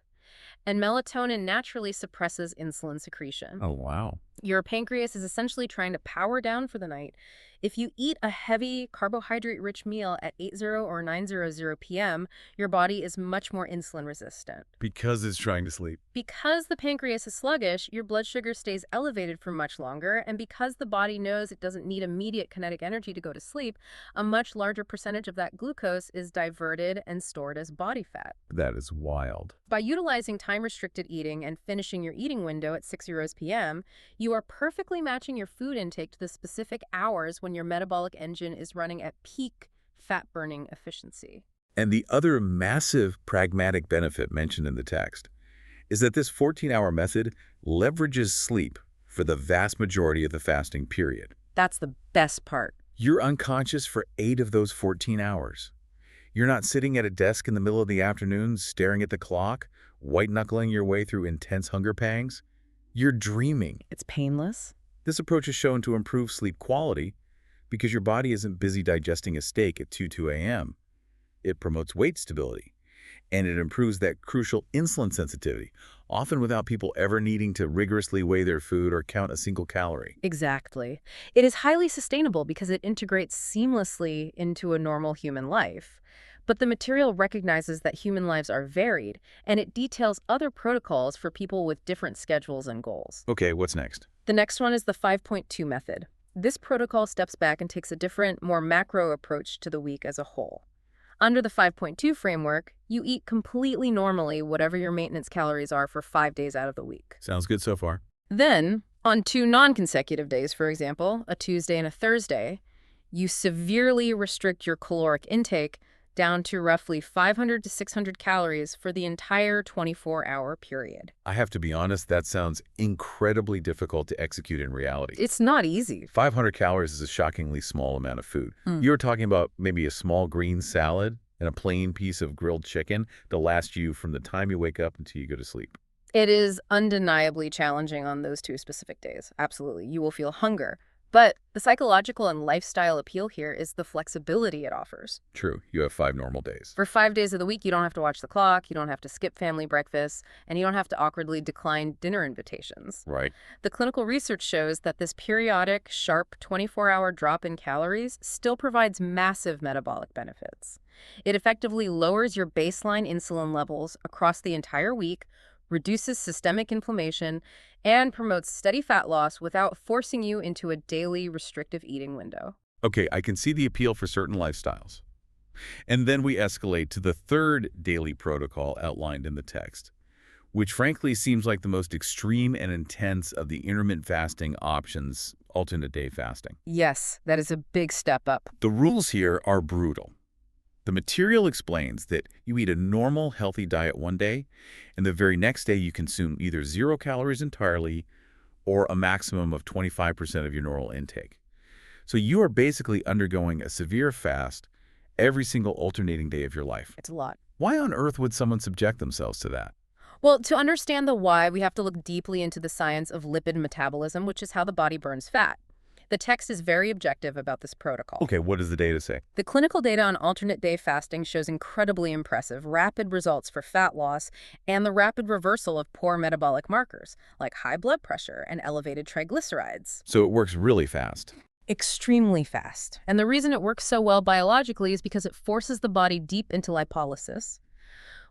Speaker 2: And melatonin naturally suppresses insulin secretion.
Speaker 1: Oh, wow.
Speaker 2: Your pancreas is essentially trying to power down for the night. If you eat a heavy carbohydrate-rich meal at 8:00 or 9:00 p.m., your body is much more insulin resistant.
Speaker 1: Because it's trying to sleep.
Speaker 2: Because the pancreas is sluggish, your blood sugar stays elevated for much longer, and because the body knows it doesn't need immediate kinetic energy to go to sleep, a much larger percentage of that glucose is diverted and stored as body fat.
Speaker 1: That is wild.
Speaker 2: By utilizing time-restricted eating and finishing your eating window at 6 p.m., you are perfectly matching your food intake to the specific hours when your metabolic engine is running at peak fat-burning efficiency.
Speaker 1: And the other massive pragmatic benefit mentioned in the text is that this 14-hour method leverages sleep for the vast majority of the fasting period.
Speaker 2: That's the best part.
Speaker 1: You're unconscious for 8 of those 14 hours. You're not sitting at a desk in the middle of the afternoon staring at the clock, white-knuckling your way through intense hunger pangs. You're dreaming.
Speaker 2: It's painless.
Speaker 1: This approach is shown to improve sleep quality because your body isn't busy digesting a steak at 2 a.m. It promotes weight stability, and it improves that crucial insulin sensitivity, often without people ever needing to rigorously weigh their food or count a single calorie.
Speaker 2: Exactly. It is highly sustainable because it integrates seamlessly into a normal human life. But the material recognizes that human lives are varied, and it details other protocols for people with different schedules and goals.
Speaker 1: Okay, what's next?
Speaker 2: The next one is the 5.2 method. This protocol steps back and takes a different, more macro approach to the week as a whole. Under the 5.2 framework, you eat completely normally whatever your maintenance calories are for 5 days out of the week.
Speaker 1: Sounds good so far.
Speaker 2: Then, on 2 non-consecutive days, for example, a Tuesday and a Thursday, you severely restrict your caloric intake down to roughly 500 to 600 calories for the entire 24-hour period.
Speaker 1: I have to be honest, that sounds incredibly difficult to execute in reality.
Speaker 2: It's not easy.
Speaker 1: 500 calories is a shockingly small amount of food. You're talking about maybe a small green salad and a plain piece of grilled chicken to last you from the time you wake up until you go to sleep.
Speaker 2: It is undeniably challenging on those 2 specific days. Absolutely. You will feel hunger. But the psychological and lifestyle appeal here is the flexibility it offers.
Speaker 1: True, you have 5 normal days.
Speaker 2: For 5 days of the week, you don't have to watch the clock, you don't have to skip family breakfasts, and you don't have to awkwardly decline dinner invitations.
Speaker 1: Right.
Speaker 2: The clinical research shows that this periodic, sharp 24-hour drop in calories still provides massive metabolic benefits. It effectively lowers your baseline insulin levels across the entire week, reduces systemic inflammation, and promotes steady fat loss without forcing you into a daily restrictive eating window.
Speaker 1: Okay, I can see the appeal for certain lifestyles. And then we escalate to the third daily protocol outlined in the text, which frankly seems like the most extreme and intense of the intermittent fasting options, alternate day fasting.
Speaker 2: Yes, that is a big step up.
Speaker 1: The rules here are brutal. The material explains that you eat a normal, healthy diet one day, and the very next day you consume either 0 calories entirely or a maximum of 25% of your normal intake. So you are basically undergoing a severe fast every single alternating day of your life.
Speaker 2: It's a lot.
Speaker 1: Why on earth would someone subject themselves to that?
Speaker 2: Well, to understand the why, we have to look deeply into the science of lipid metabolism, which is how the body burns fat. The text is very objective about this protocol.
Speaker 1: Okay, what does the data say?
Speaker 2: The clinical data on alternate day fasting shows incredibly impressive, rapid results for fat loss and the rapid reversal of poor metabolic markers, like high blood pressure and elevated triglycerides.
Speaker 1: So it works really fast.
Speaker 2: Extremely fast. And the reason it works so well biologically is because it forces the body deep into lipolysis.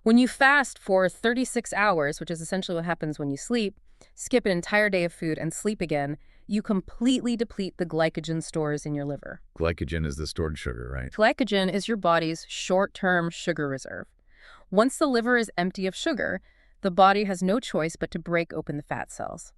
Speaker 2: When you fast for 36 hours, which is essentially what happens when you sleep, skip an entire day of food and sleep again, you completely deplete the glycogen stores in your liver.
Speaker 1: Glycogen is the stored sugar, right?
Speaker 2: Glycogen is your body's short-term sugar reserve. Once the liver is empty of sugar, the body has no choice but to break open the fat cells.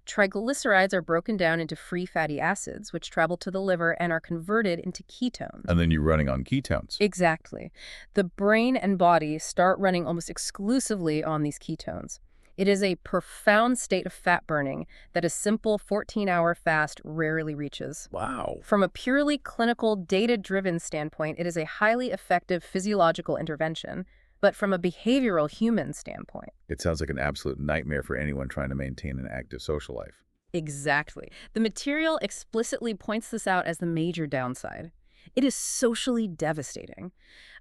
Speaker 2: Triglycerides are broken down into free fatty acids, which travel to the liver and are converted into ketones.
Speaker 1: And then you're running on ketones.
Speaker 2: Exactly. The brain and body start running almost exclusively on these ketones. It is a profound state of fat burning that a simple 14-hour fast rarely reaches.
Speaker 1: Wow.
Speaker 2: From a purely clinical, data-driven standpoint, it is a highly effective physiological intervention. But from a behavioral human standpoint.
Speaker 1: It sounds like an absolute nightmare for anyone trying to maintain an active social life.
Speaker 2: Exactly. The material explicitly points this out as the major downside. It is socially devastating.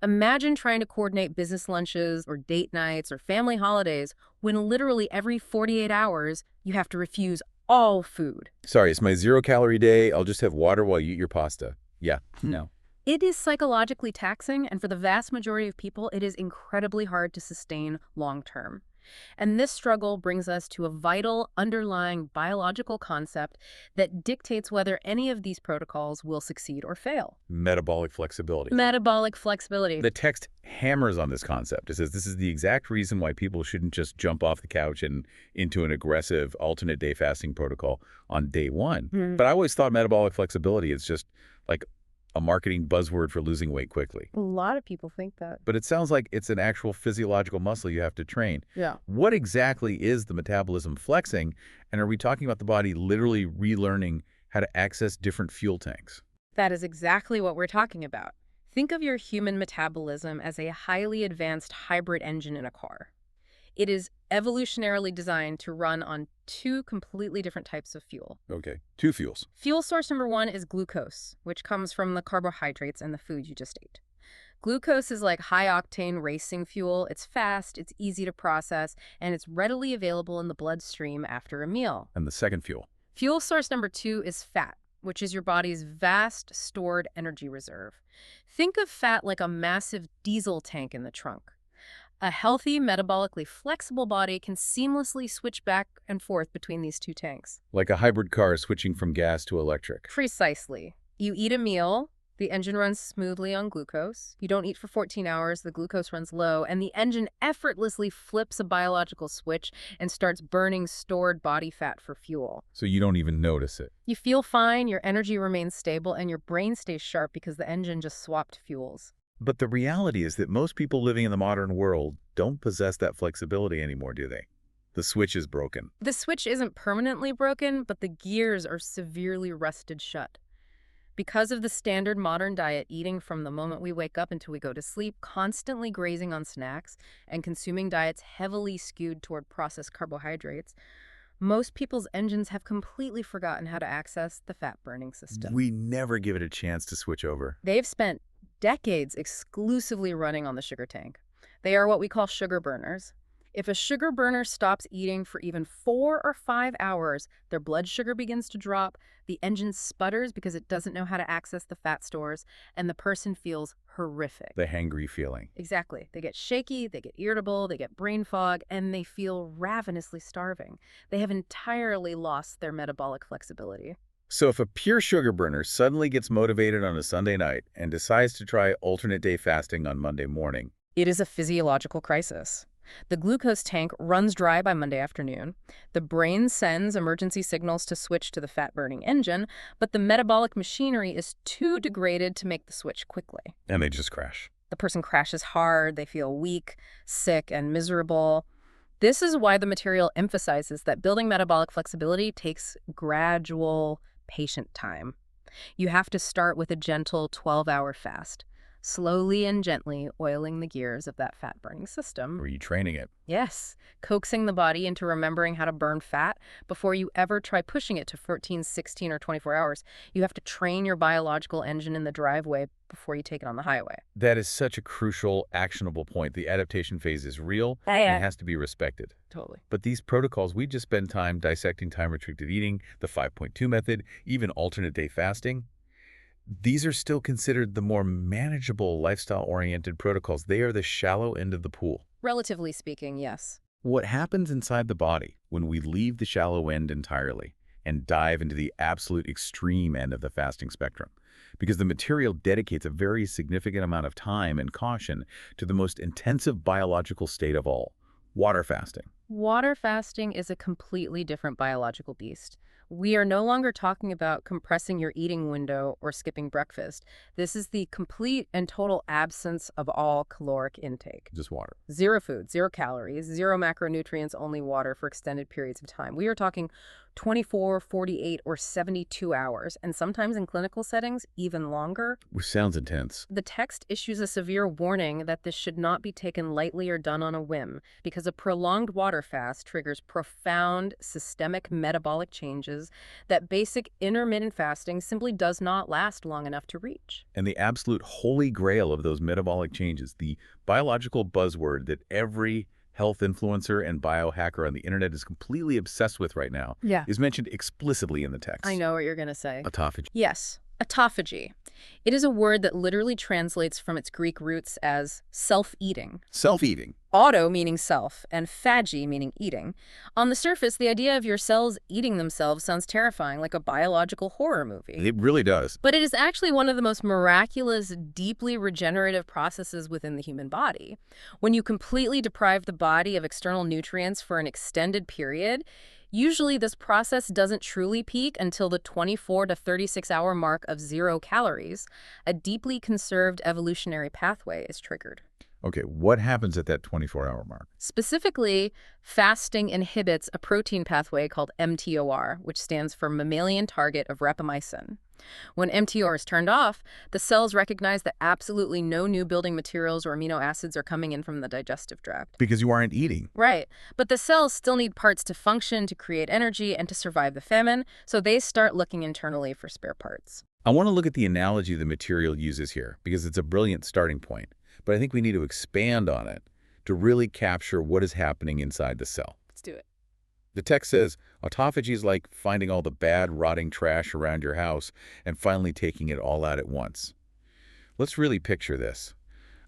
Speaker 2: Imagine trying to coordinate business lunches or date nights or family holidays when literally every 48 hours you have to refuse all food.
Speaker 1: Sorry, it's my 0-calorie day. I'll just have water while you eat your pasta. Yeah, no.
Speaker 2: It is psychologically taxing, and for the vast majority of people, it is incredibly hard to sustain long term. And this struggle brings us to a vital underlying biological concept that dictates whether any of these protocols will succeed or fail.
Speaker 1: Metabolic flexibility.
Speaker 2: Metabolic flexibility.
Speaker 1: The text hammers on this concept. It says this is the exact reason why people shouldn't just jump off the couch and into an aggressive alternate day fasting protocol on day one. But I always thought metabolic flexibility is just like a marketing buzzword for losing weight quickly.
Speaker 2: A lot of people think that.
Speaker 1: But it sounds like it's an actual physiological muscle you have to train.
Speaker 2: Yeah.
Speaker 1: What exactly is the metabolism flexing? And are we talking about the body literally relearning how to access different fuel tanks?
Speaker 2: That is exactly what we're talking about. Think of your human metabolism as a highly advanced hybrid engine in a car. It is evolutionarily designed to run on two completely different types of fuel.
Speaker 1: Okay, two fuels.
Speaker 2: Fuel source number one is glucose, which comes from the carbohydrates and the food you just ate. Glucose is like high-octane racing fuel. It's fast, it's easy to process, and it's readily available in the bloodstream after a meal.
Speaker 1: And the second fuel.
Speaker 2: Fuel source number two is fat, which is your body's vast stored energy reserve. Think of fat like a massive diesel tank in the trunk. A healthy, metabolically flexible body can seamlessly switch back and forth between these two tanks.
Speaker 1: Like a hybrid car switching from gas to electric.
Speaker 2: Precisely. You eat a meal, the engine runs smoothly on glucose. You don't eat for 14 hours, the glucose runs low, and the engine effortlessly flips a biological switch and starts burning stored body fat for fuel.
Speaker 1: So you don't even notice it.
Speaker 2: You feel fine, your energy remains stable, and your brain stays sharp because the engine just swapped fuels.
Speaker 1: But the reality is that most people living in the modern world don't possess that flexibility anymore, do they? The switch is broken.
Speaker 2: The switch isn't permanently broken, but the gears are severely rusted shut. Because of the standard modern diet, eating from the moment we wake up until we go to sleep, constantly grazing on snacks, and consuming diets heavily skewed toward processed carbohydrates, most people's engines have completely forgotten how to access the fat-burning system.
Speaker 1: We never give it a chance to switch over.
Speaker 2: They've spent decades exclusively running on the sugar tank. They are what we call sugar burners. If a sugar burner stops eating for even 4 or 5 hours, their blood sugar begins to drop, the engine sputters because it doesn't know how to access the fat stores, and the person feels horrific.
Speaker 1: The hangry feeling.
Speaker 2: Exactly. They get shaky, they get irritable, they get brain fog, and they feel ravenously starving. They have entirely lost their metabolic flexibility.
Speaker 1: So if a pure sugar burner suddenly gets motivated on a Sunday night and decides to try alternate day fasting on Monday morning,
Speaker 2: it is a physiological crisis. The glucose tank runs dry by Monday afternoon. The brain sends emergency signals to switch to the fat-burning engine, but the metabolic machinery is too degraded to make the switch quickly.
Speaker 1: and they just crash.
Speaker 2: The person crashes hard, they feel weak, sick, and miserable. This is why the material emphasizes that building metabolic flexibility takes gradual, patient time. You have to start with a gentle 12-hour fast, slowly and gently oiling the gears of that fat-burning system.
Speaker 1: Retraining it.
Speaker 2: Yes, coaxing the body into remembering how to burn fat before you ever try pushing it to 14, 16, or 24 hours. You have to train your biological engine in the driveway before you take it on the highway.
Speaker 1: That is such a crucial, actionable point. The adaptation phase is real
Speaker 2: Yeah.
Speaker 1: and it has to be respected.
Speaker 2: Totally.
Speaker 1: But these protocols, we just spend time dissecting time-restricted eating, the 5.2 method, even alternate day fasting. These are still considered the more manageable lifestyle-oriented protocols. They are the shallow end of the pool.
Speaker 2: Relatively speaking, yes.
Speaker 1: What happens inside the body when we leave the shallow end entirely and dive into the absolute extreme end of the fasting spectrum? Because the material dedicates a very significant amount of time and caution to the most intensive biological state of all, water fasting.
Speaker 2: Water fasting is a completely different biological beast. We are no longer talking about compressing your eating window or skipping breakfast. This is the complete and total absence of all caloric intake.
Speaker 1: Just water.
Speaker 2: Zero food, zero calories, zero macronutrients, only water for extended periods of time. We are talking 24, 48, or 72 hours, and sometimes in clinical settings, even longer.
Speaker 1: Which sounds intense.
Speaker 2: The text issues a severe warning that this should not be taken lightly or done on a whim, because a prolonged water fast triggers profound systemic metabolic changes that basic intermittent fasting simply does not last long enough to reach.
Speaker 1: And the absolute holy grail of those metabolic changes, the biological buzzword that every health influencer and biohacker on the internet is completely obsessed with right now,
Speaker 2: Yeah.
Speaker 1: is mentioned explicitly in the text.
Speaker 2: I know what you're going to say.
Speaker 1: Autophagy.
Speaker 2: Yes, Autophagy. It is a word that literally translates from its Greek roots as self-eating.
Speaker 1: Self-eating.
Speaker 2: Auto meaning self, and phagy meaning eating. On the surface, the idea of your cells eating themselves sounds terrifying, like a biological horror movie.
Speaker 1: It really does.
Speaker 2: But it is actually one of the most miraculous, deeply regenerative processes within the human body. When you completely deprive the body of external nutrients for an extended period, usually this process doesn't truly peak until the 24 to 36-hour mark of 0 calories. A deeply conserved evolutionary pathway is triggered.
Speaker 1: Okay, what happens at that 24-hour mark?
Speaker 2: Specifically, fasting inhibits a protein pathway called mTOR, which stands for mammalian target of rapamycin. When mTOR is turned off, the cells recognize that absolutely no new building materials or amino acids are coming in from the digestive tract.
Speaker 1: Because you aren't eating.
Speaker 2: Right. But the cells still need parts to function, to create energy, and to survive the famine, so they start looking internally for spare parts.
Speaker 1: I want to look at the analogy the material uses here, because it's a brilliant starting point. But I think we need to expand on it to really capture what is happening inside the cell.
Speaker 2: Let's do it.
Speaker 1: The text says, autophagy is like finding all the bad, rotting trash around your house and finally taking it all out at once. Let's really picture this.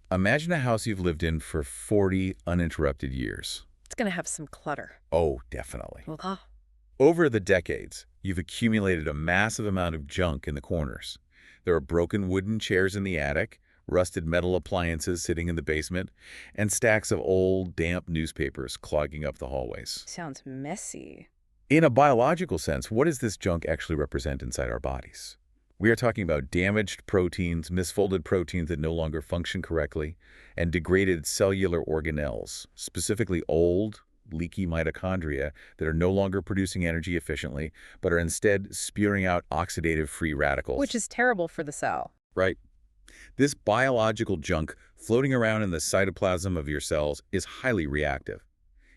Speaker 1: Imagine a house you've lived in for 40 uninterrupted years.
Speaker 2: It's going to have some clutter.
Speaker 1: Oh, definitely.
Speaker 2: Well,
Speaker 1: Over the decades, you've accumulated a massive amount of junk in the corners. There are broken wooden chairs in the attic, rusted metal appliances sitting in the basement, and stacks of old, damp newspapers clogging up the hallways.
Speaker 2: sounds messy.
Speaker 1: In a biological sense, what does this junk actually represent inside our bodies? We are talking about damaged proteins, misfolded proteins that no longer function correctly, and degraded cellular organelles, specifically old, leaky mitochondria that are no longer producing energy efficiently, but are instead spewing out oxidative free radicals.
Speaker 2: Which is terrible for the cell.
Speaker 1: Right. This biological junk floating around in the cytoplasm of your cells is highly reactive.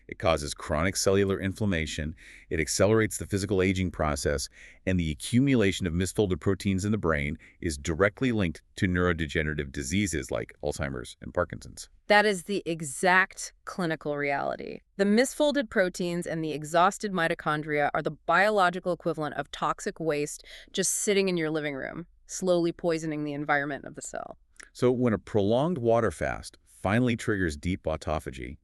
Speaker 1: It causes chronic cellular inflammation, it accelerates the physical aging process, and the accumulation of misfolded proteins in the brain is directly linked to neurodegenerative diseases like Alzheimer's and Parkinson's.
Speaker 2: That is the exact clinical reality. The misfolded proteins and the exhausted mitochondria are the biological equivalent of toxic waste just sitting in your living room, slowly poisoning the environment of the cell.
Speaker 1: So when a prolonged water fast finally triggers deep autophagy,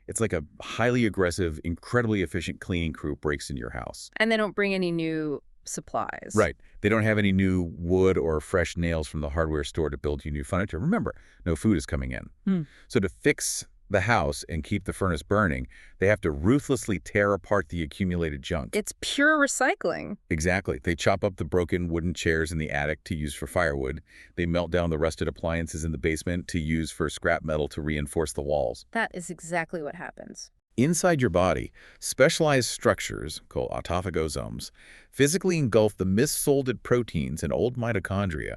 Speaker 1: it's like a highly aggressive, incredibly efficient cleaning crew breaks in your house.
Speaker 2: And they don't bring any new supplies.
Speaker 1: Right. They don't have any new wood or fresh nails from the hardware store to build you new furniture. Remember, no food is coming in. So to fix the house and keep the furnace burning, they have to ruthlessly tear apart the accumulated junk.
Speaker 2: It's pure recycling.
Speaker 1: Exactly. They chop up the broken wooden chairs in the attic to use for firewood. They melt down the rusted appliances in the basement to use for scrap metal to reinforce the walls.
Speaker 2: That is exactly what happens.
Speaker 1: Inside your body, specialized structures, called autophagosomes, physically engulf the misfolded proteins and old mitochondria,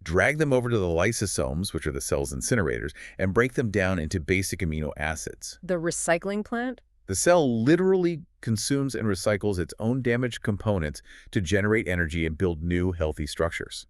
Speaker 1: drag them over to the lysosomes, which are the cell's incinerators, and break them down into basic amino acids.
Speaker 2: The recycling plant?
Speaker 1: The cell literally consumes and recycles its own damaged components to generate energy and build new, healthy structures.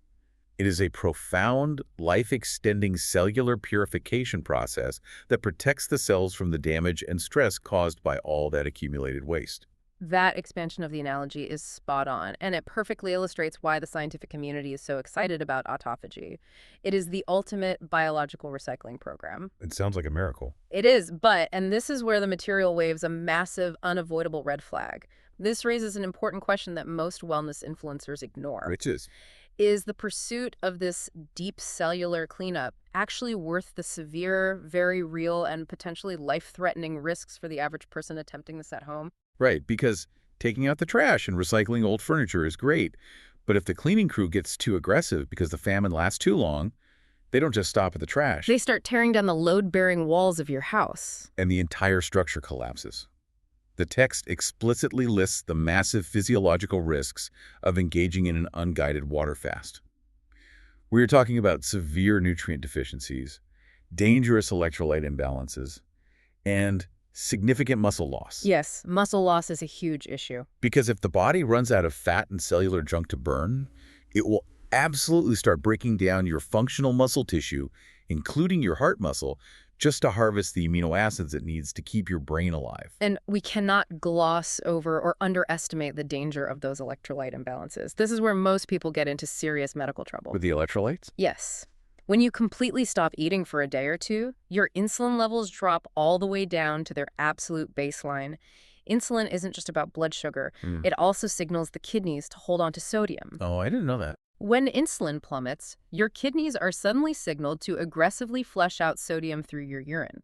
Speaker 1: It is a profound, life-extending cellular purification process that protects the cells from the damage and stress caused by all that accumulated waste.
Speaker 2: That expansion of the analogy is spot on, and it perfectly illustrates why the scientific community is so excited about autophagy. It is the ultimate biological recycling program.
Speaker 1: It sounds like a miracle.
Speaker 2: It is, and this is where the material waves a massive, unavoidable red flag. This raises an important question that most wellness influencers ignore.
Speaker 1: Which is?
Speaker 2: Is the pursuit of this deep cellular cleanup actually worth the severe, very real, and potentially life-threatening risks for the average person attempting this at home?
Speaker 1: Right, because taking out the trash and recycling old furniture is great, but if the cleaning crew gets too aggressive because the famine lasts too long, they don't just stop at the trash.
Speaker 2: They start tearing down the load-bearing walls of your house.
Speaker 1: And the entire structure collapses. The text explicitly lists the massive physiological risks of engaging in an unguided water fast. We are talking about severe nutrient deficiencies, dangerous electrolyte imbalances, and significant muscle loss.
Speaker 2: Yes, muscle loss is a huge issue.
Speaker 1: Because if the body runs out of fat and cellular junk to burn, it will absolutely start breaking down your functional muscle tissue, including your heart muscle, just to harvest the amino acids it needs to keep your brain alive.
Speaker 2: And we cannot gloss over or underestimate the danger of those electrolyte imbalances. This is where most people get into serious medical trouble.
Speaker 1: With the electrolytes?
Speaker 2: Yes. When you completely stop eating for a day or two, your insulin levels drop all the way down to their absolute baseline. Insulin isn't just about blood sugar.
Speaker 1: Mm.
Speaker 2: It also signals the kidneys to hold on to sodium.
Speaker 1: Oh, I didn't know that.
Speaker 2: When insulin plummets, your kidneys are suddenly signaled to aggressively flush out sodium through your urine.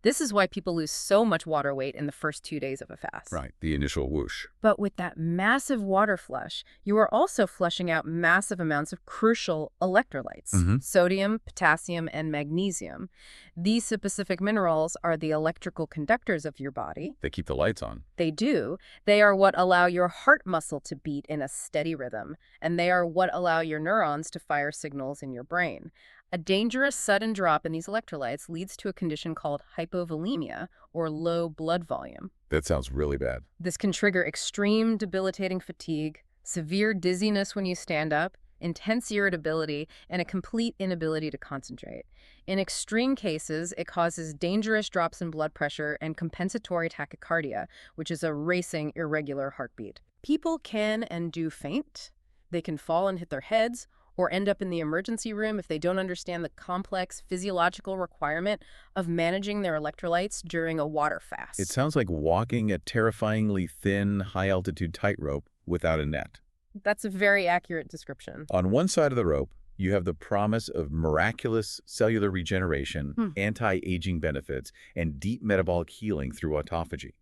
Speaker 2: This is why people lose so much water weight in the first 2 days of a fast.
Speaker 1: Right, the initial whoosh.
Speaker 2: But with that massive water flush, you are also flushing out massive amounts of crucial electrolytes, sodium, potassium, and magnesium. These specific minerals are the electrical conductors of your body.
Speaker 1: They keep the lights on.
Speaker 2: They do. They are what allow your heart muscle to beat in a steady rhythm, and they are what allow your neurons to fire signals in your brain. A dangerous sudden drop in these electrolytes leads to a condition called hypovolemia, or low blood volume.
Speaker 1: That sounds really bad.
Speaker 2: This can trigger extreme debilitating fatigue, severe dizziness when you stand up, intense irritability, and a complete inability to concentrate. In extreme cases, it causes dangerous drops in blood pressure and compensatory tachycardia, which is a racing, irregular heartbeat. People can and do faint. They can fall and hit their heads, or end up in the emergency room if they don't understand the complex physiological requirement of managing their electrolytes during a water fast.
Speaker 1: It sounds like walking a terrifyingly thin, high-altitude tightrope without a net.
Speaker 2: That's a very accurate description.
Speaker 1: On one side of the rope, you have the promise of miraculous cellular regeneration, anti-aging benefits, and deep metabolic healing through autophagy.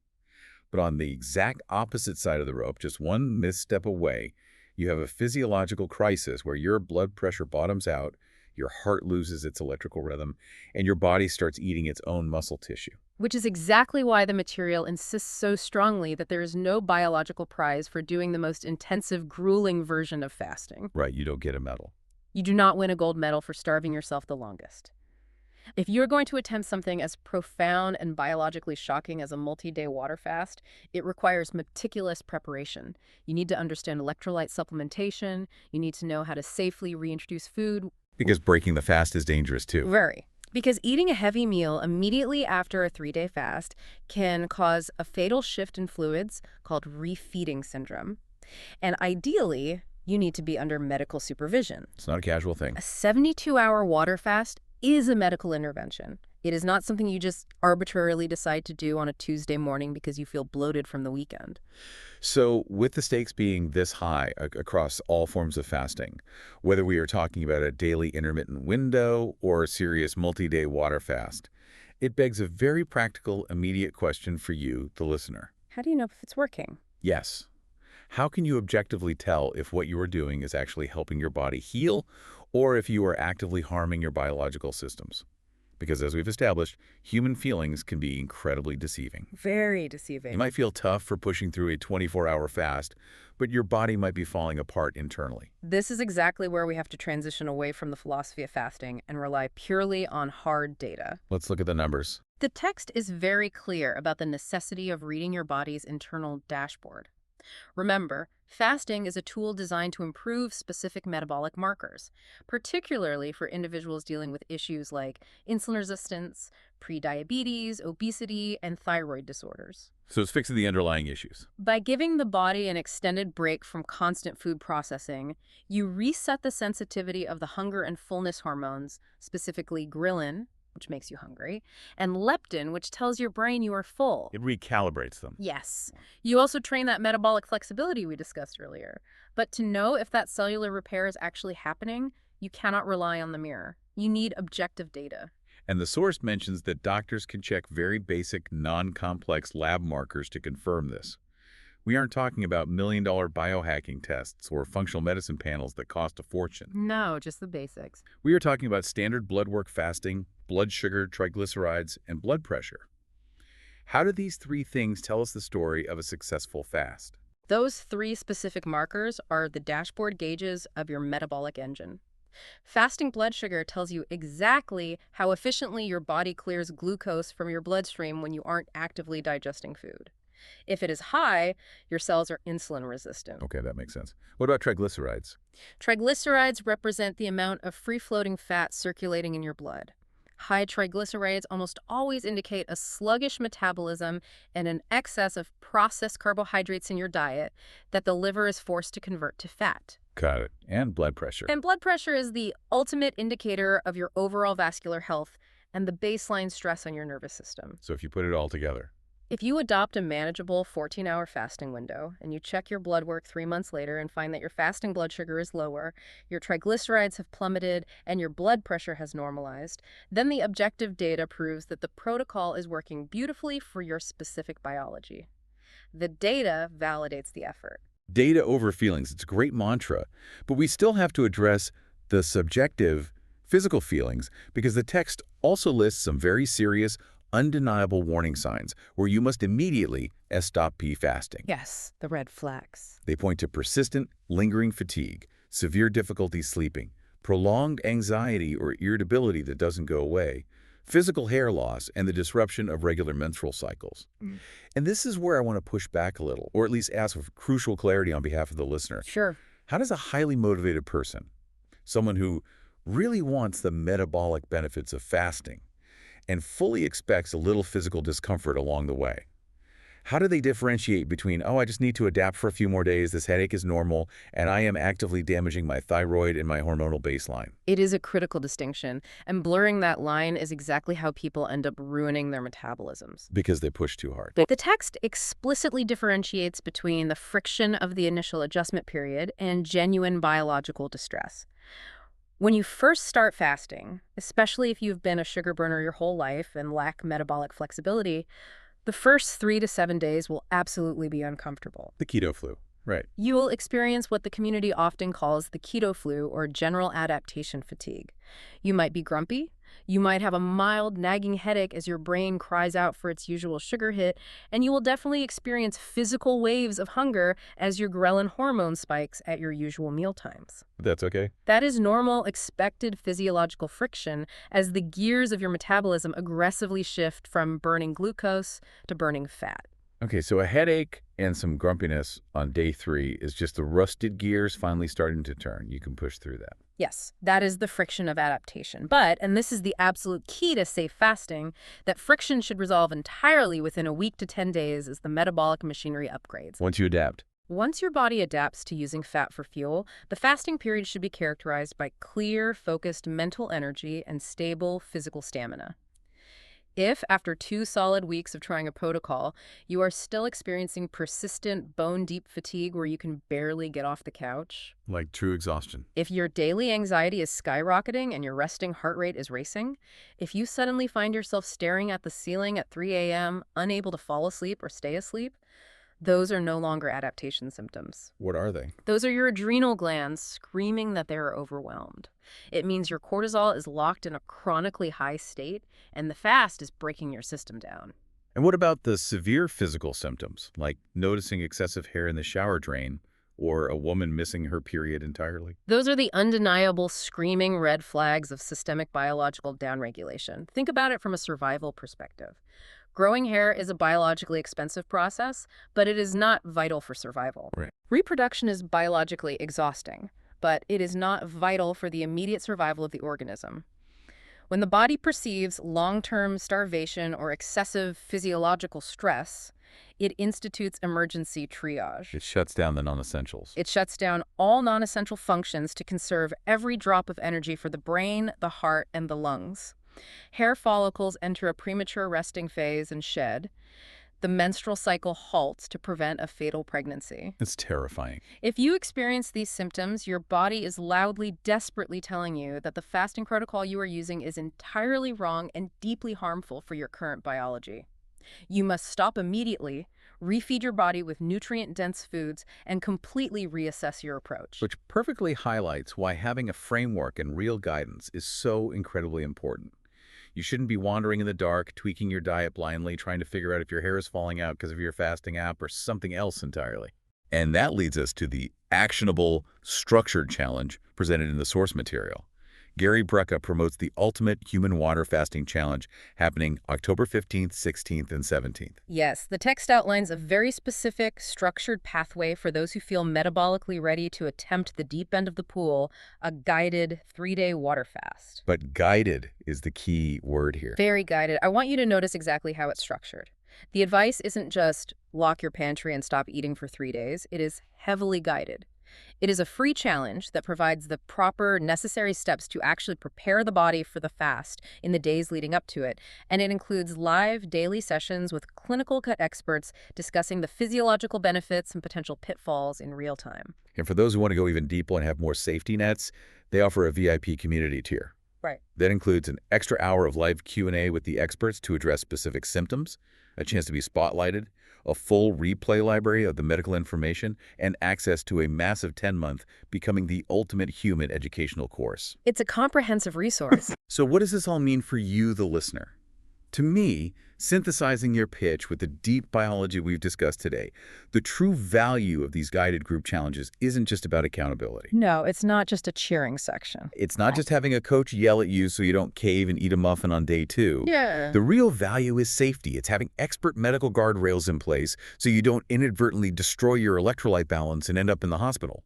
Speaker 1: But on the exact opposite side of the rope, just one misstep away, you have a physiological crisis where your blood pressure bottoms out, your heart loses its electrical rhythm, and your body starts eating its own muscle tissue.
Speaker 2: Which is exactly why the material insists so strongly that there is no biological prize for doing the most intensive, grueling version of fasting.
Speaker 1: Right, you don't get a medal.
Speaker 2: You do not win a gold medal for starving yourself the longest. If you're going to attempt something as profound and biologically shocking as a multi-day water fast, it requires meticulous preparation. You need to understand electrolyte supplementation. You need to know how to safely reintroduce food.
Speaker 1: Because breaking the fast is dangerous too.
Speaker 2: Very. Because eating a heavy meal immediately after a 3-day fast can cause a fatal shift in fluids called refeeding syndrome. And ideally, you need to be under medical supervision.
Speaker 1: It's not a casual thing.
Speaker 2: A 72-hour water fast is a medical intervention. It is not something you just arbitrarily decide to do on a Tuesday morning because you feel bloated from the weekend.
Speaker 1: So with the stakes being this high across all forms of fasting, whether we are talking about a daily intermittent window or a serious multi-day water fast, it begs a very practical, immediate question for you, the listener.
Speaker 2: How do you know if it's working?
Speaker 1: Yes. How can you objectively tell if what you are doing is actually helping your body heal or if you are actively harming your biological systems? Because as we've established, human feelings can be incredibly deceiving.
Speaker 2: Very deceiving.
Speaker 1: You might feel tough for pushing through a 24-hour fast, but your body might be falling apart internally.
Speaker 2: This is exactly where we have to transition away from the philosophy of fasting and rely purely on hard data.
Speaker 1: Let's look at the numbers.
Speaker 2: The text is very clear about the necessity of reading your body's internal dashboard. Remember, fasting is a tool designed to improve specific metabolic markers, particularly for individuals dealing with issues like insulin resistance, prediabetes, obesity, and thyroid disorders.
Speaker 1: So it's fixing the underlying issues.
Speaker 2: By giving the body an extended break from constant food processing, you reset the sensitivity of the hunger and fullness hormones, specifically ghrelin, which makes you hungry, and leptin, which tells your brain you are full.
Speaker 1: It recalibrates them.
Speaker 2: Yes. You also train that metabolic flexibility we discussed earlier. But to know if that cellular repair is actually happening, you cannot rely on the mirror. You need objective data.
Speaker 1: And the source mentions that doctors can check very basic, non-complex lab markers to confirm this. We aren't talking about million-dollar biohacking tests or functional medicine panels that cost a fortune.
Speaker 2: No, just the basics.
Speaker 1: We are talking about standard blood work fasting, blood sugar, triglycerides, and blood pressure. How do these three things tell us the story of a successful fast?
Speaker 2: Those three specific markers are the dashboard gauges of your metabolic engine. Fasting blood sugar tells you exactly how efficiently your body clears glucose from your bloodstream when you aren't actively digesting food. If it is high, your cells are insulin resistant.
Speaker 1: Okay, that makes sense. What about triglycerides?
Speaker 2: Triglycerides represent the amount of free-floating fat circulating in your blood. High triglycerides almost always indicate a sluggish metabolism and an excess of processed carbohydrates in your diet that the liver is forced to convert to fat.
Speaker 1: Got it. And blood pressure.
Speaker 2: And blood pressure is the ultimate indicator of your overall vascular health and the baseline stress on your nervous system.
Speaker 1: So if you put it all together.
Speaker 2: If you adopt a manageable 14-hour fasting window and you check your blood work 3 months later and find that your fasting blood sugar is lower, your triglycerides have plummeted, and your blood pressure has normalized, then the objective data proves that the protocol is working beautifully for your specific biology. The data validates the effort.
Speaker 1: Data over feelings. It's a great mantra. But we still have to address the subjective physical feelings because the text also lists some very serious, undeniable warning signs where you must immediately stop fasting.
Speaker 2: Yes, the red flags.
Speaker 1: They point to persistent, lingering fatigue, severe difficulty sleeping, prolonged anxiety or irritability that doesn't go away, physical hair loss, and the disruption of regular menstrual cycles. And this is where I want to push back a little, or at least ask for crucial clarity on behalf of the listener.
Speaker 2: Sure.
Speaker 1: How does a highly motivated person, someone who really wants the metabolic benefits of fasting and fully expects a little physical discomfort along the way, how do they differentiate between, oh, I just need to adapt for a few more days, this headache is normal, and I am actively damaging my thyroid and my hormonal baseline?
Speaker 2: It is a critical distinction, and blurring that line is exactly how people end up ruining their metabolisms.
Speaker 1: Because they push too hard.
Speaker 2: The text explicitly differentiates between the friction of the initial adjustment period and genuine biological distress. When you first start fasting, especially if you've been a sugar burner your whole life and lack metabolic flexibility, the first 3 to 7 days will absolutely be uncomfortable.
Speaker 1: The keto flu. Right.
Speaker 2: You will experience what the community often calls the keto flu or general adaptation fatigue. You might be grumpy. You might have a mild nagging headache as your brain cries out for its usual sugar hit, and you will definitely experience physical waves of hunger as your ghrelin hormone spikes at your usual mealtimes.
Speaker 1: That's okay?
Speaker 2: That is normal, expected physiological friction as the gears of your metabolism aggressively shift from burning glucose to burning fat.
Speaker 1: Okay, so a headache and some grumpiness on day 3 is just the rusted gears finally starting to turn. You can push through that.
Speaker 2: Yes, that is the friction of adaptation. But, and this is the absolute key to safe fasting, that friction should resolve entirely within a week to 10 days as the metabolic machinery upgrades.
Speaker 1: Once you adapt.
Speaker 2: Once your body adapts to using fat for fuel, the fasting period should be characterized by clear, focused mental energy and stable physical stamina. If, after 2 solid weeks of trying a protocol, you are still experiencing persistent bone-deep fatigue where you can barely get off the couch,
Speaker 1: Like true exhaustion.
Speaker 2: if your daily anxiety is skyrocketing and your resting heart rate is racing, if you suddenly find yourself staring at the ceiling at 3 a.m., unable to fall asleep or stay asleep, those are no longer adaptation symptoms.
Speaker 1: What are they?
Speaker 2: Those are your adrenal glands screaming that they are overwhelmed. It means your cortisol is locked in a chronically high state, and the fast is breaking your system down.
Speaker 1: And what about the severe physical symptoms, like noticing excessive hair in the shower drain or a woman missing her period entirely?
Speaker 2: Those are the undeniable screaming red flags of systemic biological downregulation. Think about it from a survival perspective. Growing hair is a biologically expensive process, but it is not vital for survival.
Speaker 1: Right.
Speaker 2: Reproduction is biologically exhausting, but it is not vital for the immediate survival of the organism. When the body perceives long-term starvation or excessive physiological stress, it institutes emergency triage.
Speaker 1: It shuts down the non-essentials.
Speaker 2: It shuts down all non-essential functions to conserve every drop of energy for the brain, the heart, and the lungs. Hair follicles enter a premature resting phase and shed. The menstrual cycle halts to prevent a fatal pregnancy.
Speaker 1: It's terrifying.
Speaker 2: If you experience these symptoms, your body is loudly, desperately telling you that the fasting protocol you are using is entirely wrong and deeply harmful for your current biology. You must stop immediately, refeed your body with nutrient-dense foods, and completely reassess your approach.
Speaker 1: Which perfectly highlights why having a framework and real guidance is so incredibly important. You shouldn't be wandering in the dark, tweaking your diet blindly, trying to figure out if your hair is falling out because of your fasting app or something else entirely. And that leads us to the actionable, structured challenge presented in the source material. Gary Brecka promotes the Ultimate Human Water Fasting Challenge happening October 15th, 16th, and 17th.
Speaker 2: Yes, the text outlines a very specific, structured pathway for those who feel metabolically ready to attempt the deep end of the pool, a guided 3-day water fast.
Speaker 1: But guided is the key word here.
Speaker 2: Very guided. I want you to notice exactly how it's structured. The advice isn't just lock your pantry and stop eating for 3 days. It is heavily guided. It is a free challenge that provides the proper, necessary steps to actually prepare the body for the fast in the days leading up to it. And it includes live daily sessions with clinical cut experts discussing the physiological benefits and potential pitfalls in real time.
Speaker 1: And for those who want to go even deeper and have more safety nets, they offer a VIP community tier.
Speaker 2: Right.
Speaker 1: That includes an extra hour of live Q&A with the experts to address specific symptoms, a chance to be spotlighted, a full replay library of the medical information, and access to a massive 10-month Becoming the Ultimate Human educational course.
Speaker 2: It's a comprehensive resource.
Speaker 1: So what does this all mean for you, the listener? To me, synthesizing your pitch with the deep biology we've discussed today, the true value of these guided group challenges isn't just about accountability.
Speaker 2: No, it's not just a cheering section.
Speaker 1: It's not just having a coach yell at you so you don't cave and eat a muffin on day 2.
Speaker 2: Yeah.
Speaker 1: The real value is safety. It's having expert medical guardrails in place so you don't inadvertently destroy your electrolyte balance and end up in the hospital.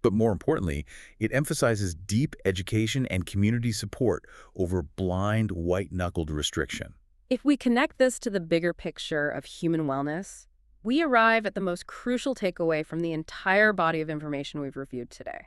Speaker 1: But more importantly, it emphasizes deep education and community support over blind, white-knuckled restriction.
Speaker 2: If we connect this to the bigger picture of human wellness, we arrive at the most crucial takeaway from the entire body of information we've reviewed today.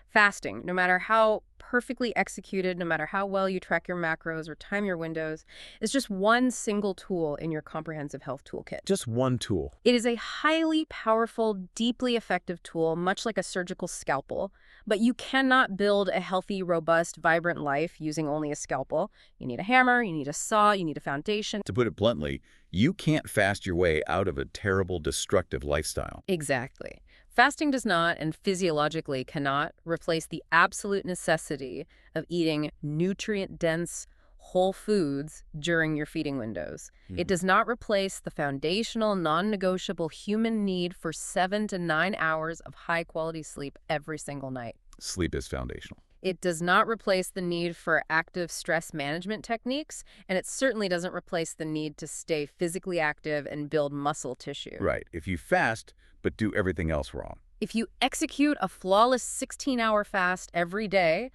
Speaker 2: Fasting, no matter how perfectly executed, no matter how well you track your macros or time your windows, is just one single tool in your comprehensive health toolkit.
Speaker 1: Just one tool.
Speaker 2: It is a highly powerful, deeply effective tool, much like a surgical scalpel, but you cannot build a healthy, robust, vibrant life using only a scalpel. You need a hammer, you need a saw, you need a foundation.
Speaker 1: To put it bluntly, you can't fast your way out of a terrible, destructive lifestyle.
Speaker 2: Exactly. Fasting does not, and physiologically cannot, replace the absolute necessity of eating nutrient-dense, whole foods during your feeding windows. It does not replace the foundational, non-negotiable human need for 7 to 9 hours of high-quality sleep every single night.
Speaker 1: Sleep is foundational.
Speaker 2: It does not replace the need for active stress management techniques, and it certainly doesn't replace the need to stay physically active and build muscle tissue.
Speaker 1: Right. If you fast, but do everything else wrong.
Speaker 2: If you execute a flawless 16-hour fast every day,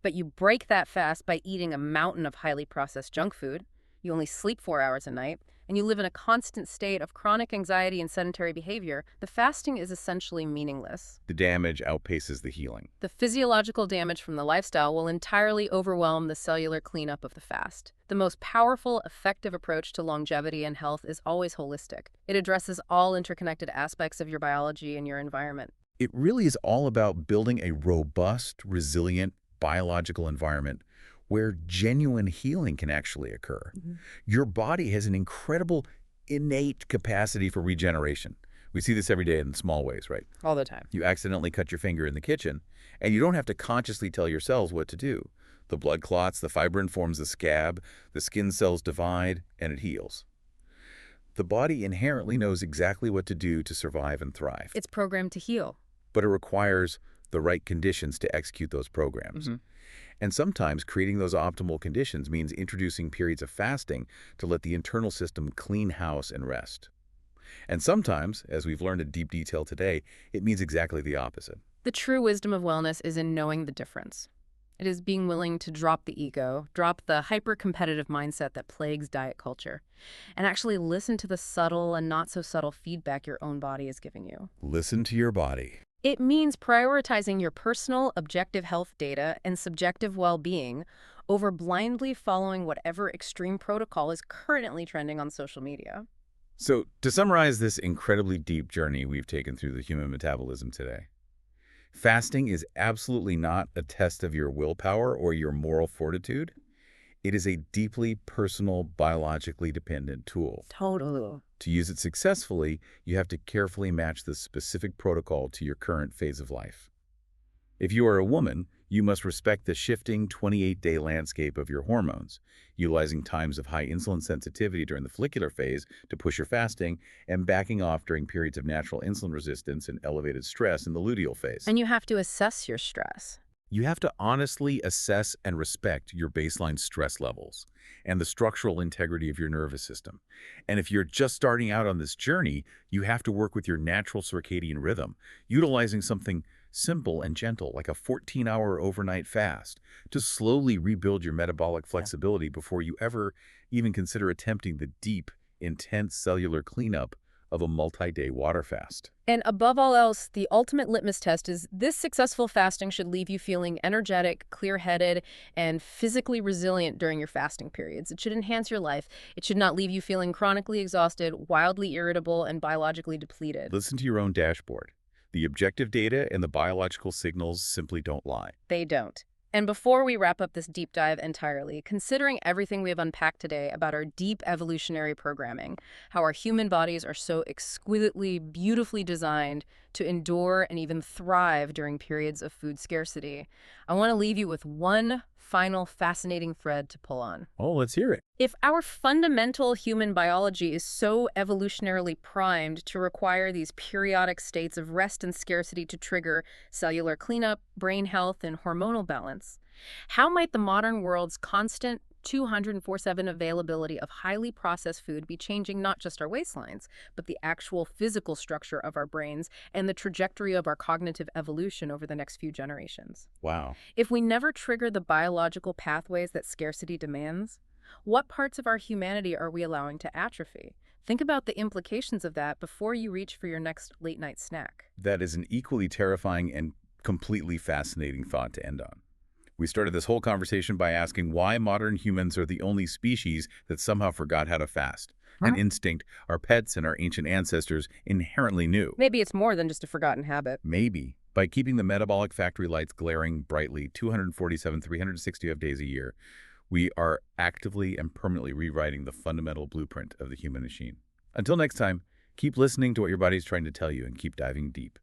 Speaker 2: but you break that fast by eating a mountain of highly processed junk food, you only sleep 4 hours a night, and you live in a constant state of chronic anxiety and sedentary behavior, the fasting is essentially meaningless.
Speaker 1: The damage outpaces the healing.
Speaker 2: The physiological damage from the lifestyle will entirely overwhelm the cellular cleanup of the fast. The most powerful, effective approach to longevity and health is always holistic. It addresses all interconnected aspects of your biology and your environment.
Speaker 1: It really is all about building a robust, resilient, biological environment where genuine healing can actually occur. Your body has an incredible innate capacity for regeneration. We see this every day in small ways, right?
Speaker 2: All the time.
Speaker 1: You accidentally cut your finger in the kitchen, and you don't have to consciously tell your cells what to do. The blood clots, the fibrin forms a scab, the skin cells divide, and it heals. The body inherently knows exactly what to do to survive and thrive.
Speaker 2: It's programmed to heal.
Speaker 1: But it requires the right conditions to execute those programs. And sometimes creating those optimal conditions means introducing periods of fasting to let the internal system clean house and rest. And sometimes, as we've learned in deep detail today, it means exactly the opposite.
Speaker 2: The true wisdom of wellness is in knowing the difference. It is being willing to drop the ego, drop the hyper-competitive mindset that plagues diet culture, and actually listen to the subtle and not so subtle feedback your own body is giving you.
Speaker 1: Listen to your body.
Speaker 2: It means prioritizing your personal, objective health data and subjective well-being over blindly following whatever extreme protocol is currently trending on social media.
Speaker 1: So, to summarize this incredibly deep journey we've taken through the human metabolism today, fasting is absolutely not a test of your willpower or your moral fortitude. It is a deeply personal, biologically dependent tool.
Speaker 2: Totally.
Speaker 1: To use it successfully, you have to carefully match the specific protocol to your current phase of life. If you are a woman, you must respect the shifting 28-day landscape of your hormones, utilizing times of high insulin sensitivity during the follicular phase to push your fasting, and backing off during periods of natural insulin resistance and elevated stress in the luteal phase.
Speaker 2: And you have to assess your stress.
Speaker 1: You have to honestly assess and respect your baseline stress levels and the structural integrity of your nervous system. And if you're just starting out on this journey, you have to work with your natural circadian rhythm, utilizing something simple and gentle like a 14-hour overnight fast to slowly rebuild your metabolic
Speaker 2: Yeah.
Speaker 1: flexibility before you ever even consider attempting the deep, intense cellular cleanup of a multi-day water fast.
Speaker 2: And above all else, the ultimate litmus test is this: successful fasting should leave you feeling energetic, clear-headed, and physically resilient during your fasting periods. It should enhance your life. It should not leave you feeling chronically exhausted, wildly irritable, and biologically depleted.
Speaker 1: Listen to your own dashboard. The objective data and the biological signals simply don't lie.
Speaker 2: They don't. And before we wrap up this deep dive entirely, considering everything we have unpacked today about our deep evolutionary programming, how our human bodies are so exquisitely, beautifully designed to endure and even thrive during periods of food scarcity, I want to leave you with one final fascinating thread to pull on.
Speaker 1: Oh, let's hear it.
Speaker 2: If our fundamental human biology is so evolutionarily primed to require these periodic states of rest and scarcity to trigger cellular cleanup, brain health, and hormonal balance, how might the modern world's constant 204/7 availability of highly processed food be changing not just our waistlines, but the actual physical structure of our brains and the trajectory of our cognitive evolution over the next few generations?
Speaker 1: Wow.
Speaker 2: If we never trigger the biological pathways that scarcity demands, what parts of our humanity are we allowing to atrophy? Think about the implications of that before you reach for your next late night snack.
Speaker 1: That is an equally terrifying and completely fascinating thought to end on. We started this whole conversation by asking why modern humans are the only species that somehow forgot how to fast, an
Speaker 2: Huh?
Speaker 1: instinct our pets and our ancient ancestors inherently knew.
Speaker 2: Maybe it's more than just a forgotten habit.
Speaker 1: Maybe by keeping the metabolic factory lights glaring brightly 247, 365 days a year, we are actively and permanently rewriting the fundamental blueprint of the human machine. Until next time, keep listening to what your body's trying to tell you and keep diving deep.